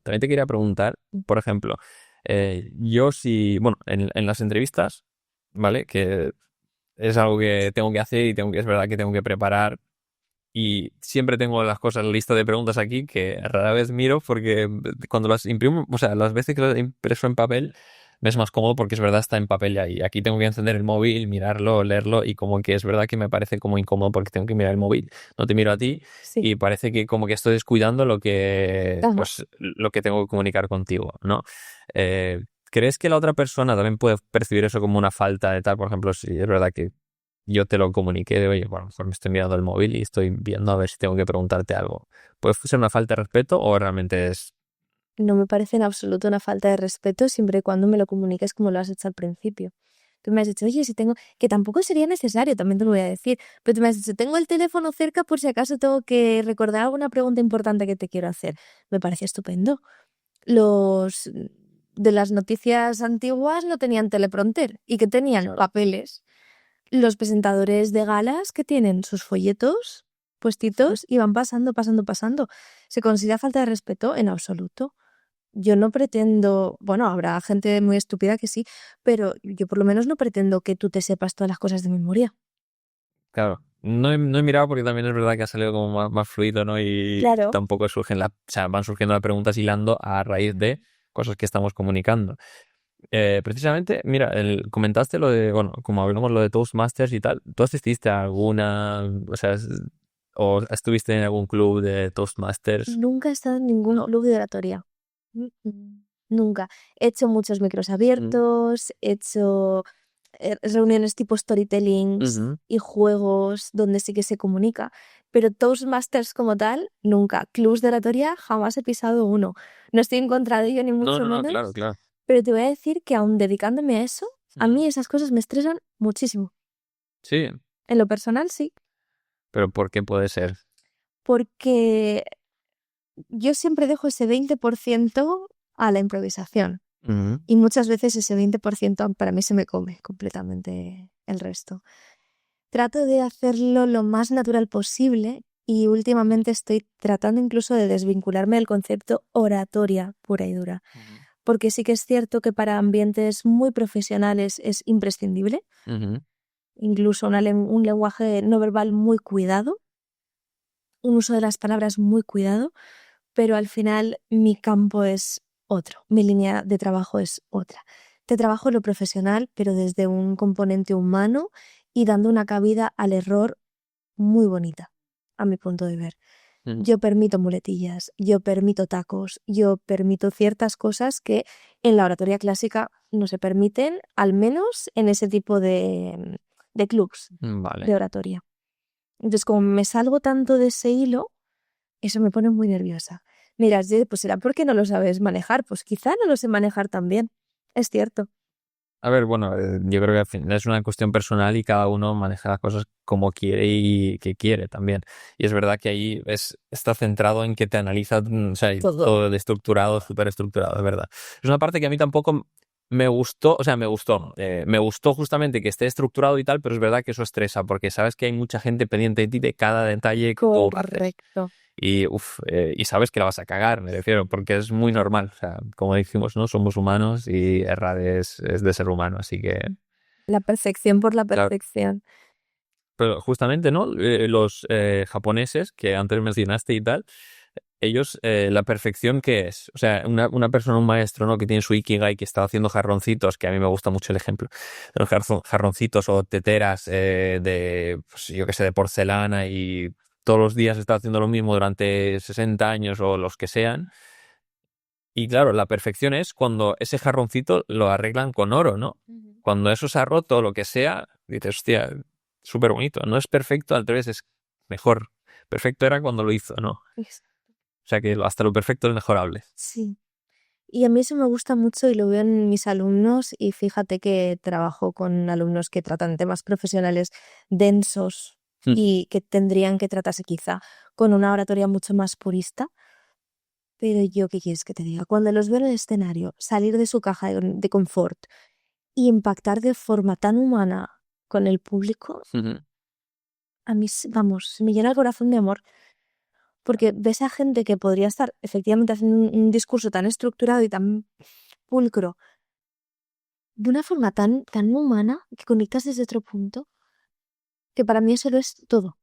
también te quería preguntar, por ejemplo, yo en las entrevistas, ¿vale? Que es algo que tengo que hacer y es verdad que tengo que preparar y siempre tengo las cosas, la lista de preguntas aquí que rara vez miro porque cuando las imprimo, o sea, las veces que las impreso en papel me es más cómodo porque es verdad está en papel ya y aquí tengo que encender el móvil, mirarlo, leerlo y como que es verdad que me parece como incómodo porque tengo que mirar el móvil, no te miro a ti Sí. y parece que como que estoy descuidando lo que Ajá. pues lo que tengo que comunicar contigo, ¿no? ¿Crees que la otra persona también puede percibir eso como una falta de tal? Por ejemplo, si es verdad que yo te lo comuniqué de, oye, bueno, a lo mejor me estoy mirando el móvil y estoy viendo a ver si tengo que preguntarte algo. ¿Puede ser una falta de respeto o realmente es...? No me parece en absoluto una falta de respeto siempre y cuando me lo comuniques como lo has hecho al principio. Tú me has dicho, oye, si tengo, que tampoco sería necesario, también te lo voy a decir, pero tú me has dicho, tengo el teléfono cerca por si acaso tengo que recordar alguna pregunta importante que te quiero hacer. Me parece estupendo. Los de las noticias antiguas no tenían teleprompter y que tenían papeles. Los presentadores de galas que tienen sus folletos puestitos y van pasando. ¿Se considera falta de respeto? En absoluto. Yo no pretendo, bueno, habrá gente muy estúpida que sí, pero yo por lo menos no pretendo que tú te sepas todas las cosas de memoria. Claro, No he mirado porque también es verdad que ha salido como más fluido, ¿no? Y Claro. tampoco surgen o sea, van surgiendo las preguntas hilando a raíz de cosas que estamos comunicando. Precisamente, mira, comentaste lo de, bueno, como hablamos lo de Toastmasters y tal, ¿tú asististe a alguna, o sea, o estuviste en algún club de Toastmasters? Nunca he estado en ningún No. club de oratoria. Nunca. He hecho muchos micros Mm. abiertos, he hecho reuniones tipo storytellings Ujú. y juegos donde sí que se comunica, pero Toastmasters como tal, nunca. Clubs de oratoria, jamás he pisado uno. No estoy en contra de ello, ni No, mucho no, no, menos, claro, claro. pero te voy a decir que aun dedicándome a eso, a Mm. mí esas cosas me estresan muchísimo. Sí, En lo personal, sí, pero ¿por qué puede ser? porque yo siempre dejo ese 20% a la improvisación. Ujú. Y muchas veces ese 20% para mí se me come completamente el resto. Trato de hacerlo lo más natural posible y últimamente estoy tratando incluso de desvincularme del concepto oratoria pura y dura. Ujú. Porque sí que es cierto que para ambientes muy profesionales es imprescindible, Ujú. incluso un lenguaje no verbal muy cuidado, un uso de las palabras muy cuidado, pero al final mi campo es otro, mi línea de trabajo es otra. Te trabajo en lo profesional, pero desde un componente humano y dando una cabida al error muy bonita, a mi punto de ver. Ujú. Yo permito muletillas, yo permito tacos, yo permito ciertas cosas que en la oratoria clásica no se permiten, al menos en ese tipo de clubs Vale. de oratoria. Entonces, como me salgo tanto de ese hilo, eso me pone muy nerviosa. Miras, pues será porque no lo sabes manejar. Pues quizá no lo sé manejar tan bien. Es cierto. A ver, bueno, yo creo que al final es una cuestión personal y cada uno maneja las cosas como quiere y que quiere también. Y es verdad que ahí está centrado en que te analiza, o sea, y Todo. todo estructurado, súper estructurado, es verdad. Es una parte que a mí tampoco me gustó, o sea, me gustó justamente que esté estructurado y tal, pero es verdad que eso estresa, porque sabes que hay mucha gente pendiente de ti de cada detalle que tú haces. Correcto. Y sabes que la vas a cagar, me refiero, porque es muy normal. O sea, como dijimos, ¿no? Somos humanos y errar es de ser humano, así que, La perfección por la claro. perfección. Pero justamente, ¿no? Los japoneses que antes mencionaste y tal, ellos, la perfección, ¿qué es? O sea, una persona, un maestro, ¿no? Que tiene su ikigai, que está haciendo jarroncitos, que a mí me gusta mucho el ejemplo, de los jarroncitos o teteras de, pues, yo qué sé, de porcelana y todos los días está haciendo lo mismo durante 60 años o los que sean. Y claro, la perfección es cuando ese jarroncito lo arreglan con oro, ¿no? Ujú. Cuando eso se ha roto o lo que sea, dices, hostia, súper bonito. No es perfecto, al revés, es mejor. Perfecto era cuando lo hizo, ¿no? O Es- sea que hasta lo perfecto es mejorable. Sí. Y a mí eso me gusta mucho y lo veo en mis alumnos y fíjate que trabajo con alumnos que tratan temas profesionales densos Mm. y que tendrían que tratarse quizá con una oratoria mucho más purista. Pero yo, ¿qué quieres que te diga? Cuando los veo en el escenario, salir de su caja de confort y impactar de forma tan humana con el público, Ujú. a mí, vamos, me llena el corazón de amor. Porque ves a gente que podría estar efectivamente haciendo un discurso tan estructurado y tan pulcro, de una forma tan humana, que conectas desde otro punto, que para mí eso lo es todo.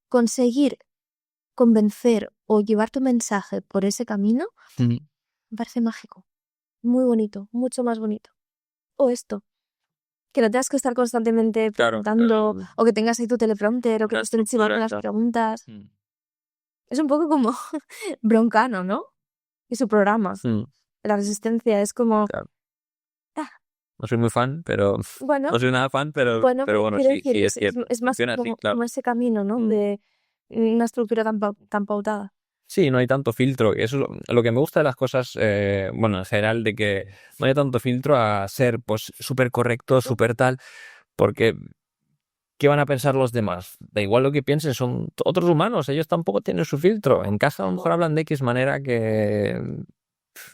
Conseguir convencer o llevar tu mensaje por ese camino, Ujú. me parece mágico. Muy bonito, mucho más bonito. O esto. Que no tengas que estar constantemente Claro, preguntando, o que tengas ahí tu teleprompter, o que una te estén chivando estructura, las claro. preguntas. Mm. Es un poco como Broncano, ¿no? Y su programa. Mm. La Resistencia es como, Claro. ah, No soy muy fan, pero bueno, no soy nada fan, bueno, pero bueno, quiero sí, decir, sí es cierto. es más Funciona así, claro. como ese camino, ¿no? Mm. De una estructura tan pautada. Sí, no hay tanto filtro. Eso es lo que me gusta de las cosas, bueno, en general, de que no haya tanto filtro a ser, pues, súper correcto, súper tal, porque ¿qué van a pensar los demás? Da igual lo que piensen, son otros humanos, ellos tampoco tienen su filtro. En casa a lo mejor hablan de X manera que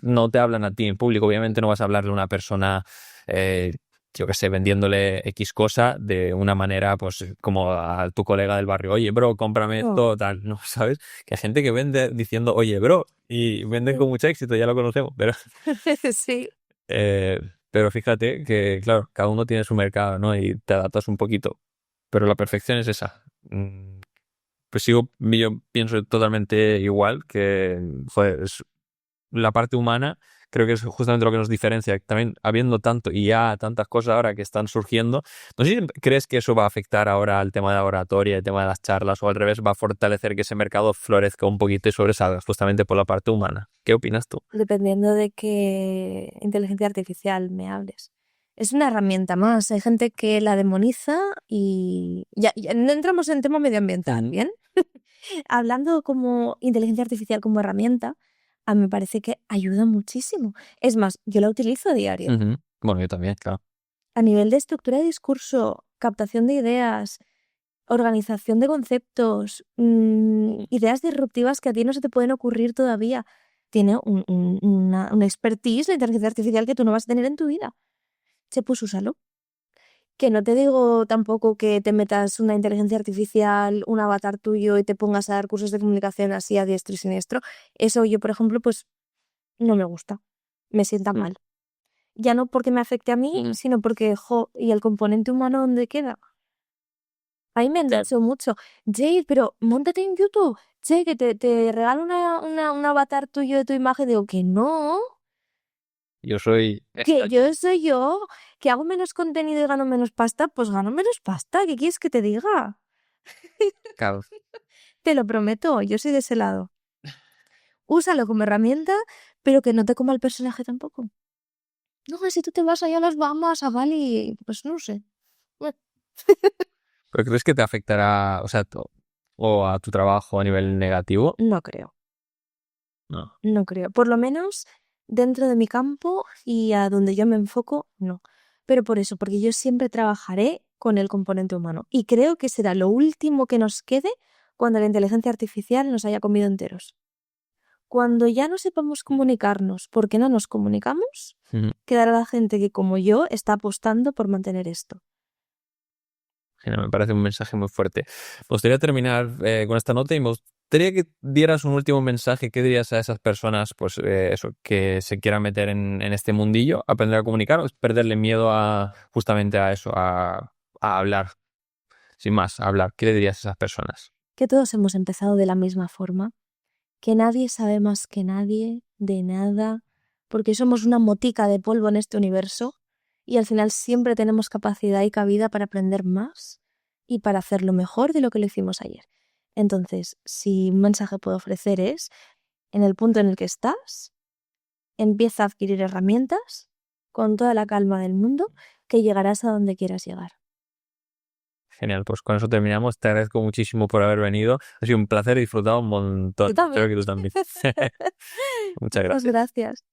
no te hablan a ti en público. Obviamente no vas a hablarle a una persona, eh, yo qué sé, vendiéndole X cosa de una manera, pues, como a tu colega del barrio. Oye, bro, cómprame Oh. esto, tal, ¿no? ¿Sabes? Que hay gente que vende diciendo, oye, bro, y vende con mucho éxito, ya lo conocemos, pero... Sí, eh, pero fíjate que, claro, cada uno tiene su mercado, ¿no? Y te adaptas un poquito. Pero la perfección es esa. mm, pues yo pienso totalmente igual, que joder, la parte humana creo que es justamente lo que nos diferencia. También habiendo tanto y ya tantas cosas ahora que están surgiendo, no sé si crees que eso va a afectar ahora al tema de la oratoria, el tema de las charlas, o al revés, va a fortalecer que ese mercado florezca un poquito y sobresalga justamente por la parte humana. ¿Qué opinas tú? Dependiendo de qué inteligencia artificial me hables. Es una herramienta más. Hay gente que la demoniza y ya no entramos en tema medioambiental, ¿bien? Hablando como inteligencia artificial como herramienta, a mí me parece que ayuda muchísimo. Es más, yo la utilizo a diario. Ujú. Bueno, yo también, claro. A nivel de estructura de discurso, captación de ideas, organización de conceptos, ideas disruptivas que a ti no se te pueden ocurrir todavía. Tiene una expertise, la inteligencia artificial, que tú no vas a tener en tu vida. Pues úsalo. Que no te digo tampoco que te metas una inteligencia artificial, un avatar tuyo y te pongas a dar cursos de comunicación así a diestro y siniestro. Eso yo, por ejemplo, pues no me gusta. Me sienta mal. Ya no porque me afecte a mí, sino porque, ¿y el componente humano dónde queda? Ahí me han dicho mucho, Jade, pero móntate en YouTube. Che, que te regalo un avatar tuyo de tu imagen. Digo, que no, Yo soy... que yo soy yo, que hago menos contenido y gano menos pasta, pues gano menos pasta. ¿Qué quieres que te diga? Claro. Te lo prometo, yo soy de ese lado. Úsalo como herramienta, pero que no te coma el personaje tampoco. No, si tú te vas allá a las Bahamas, a Bali, pues no sé. Bueno, ¿Pero crees que te afectará, o sea, o a tu trabajo a nivel negativo? no creo. No. No creo. Por lo menos dentro de mi campo y a donde yo me enfoco, no. Pero por eso, porque yo siempre trabajaré con el componente humano. Y creo que será lo último que nos quede cuando la inteligencia artificial nos haya comido enteros. Cuando ya no sepamos comunicarnos porque no nos comunicamos, Ujú. quedará la gente que, como yo, está apostando por mantener esto. Genial, me parece un mensaje muy fuerte. Me gustaría terminar con esta nota y me gustaría que dieras un último mensaje. ¿Qué dirías a esas personas, pues eso, que se quieran meter en este mundillo, aprender a comunicar, o perderle miedo a justamente a eso, a hablar, sin más, a hablar? ¿Qué le dirías a esas personas? Que todos hemos empezado de la misma forma, que nadie sabe más que nadie de nada, porque somos una motica de polvo en este universo y al final siempre tenemos capacidad y cabida para aprender más y para hacerlo mejor de lo que lo hicimos ayer. Entonces, si un mensaje puedo ofrecer es, en el punto en el que estás, empieza a adquirir herramientas con toda la calma del mundo, que llegarás a donde quieras llegar. Genial, pues con eso terminamos. Te agradezco muchísimo por haber venido. Ha sido un placer, he disfrutado un montón. Tú también. Espero que tú también. Muchas Muchas gracias. gracias.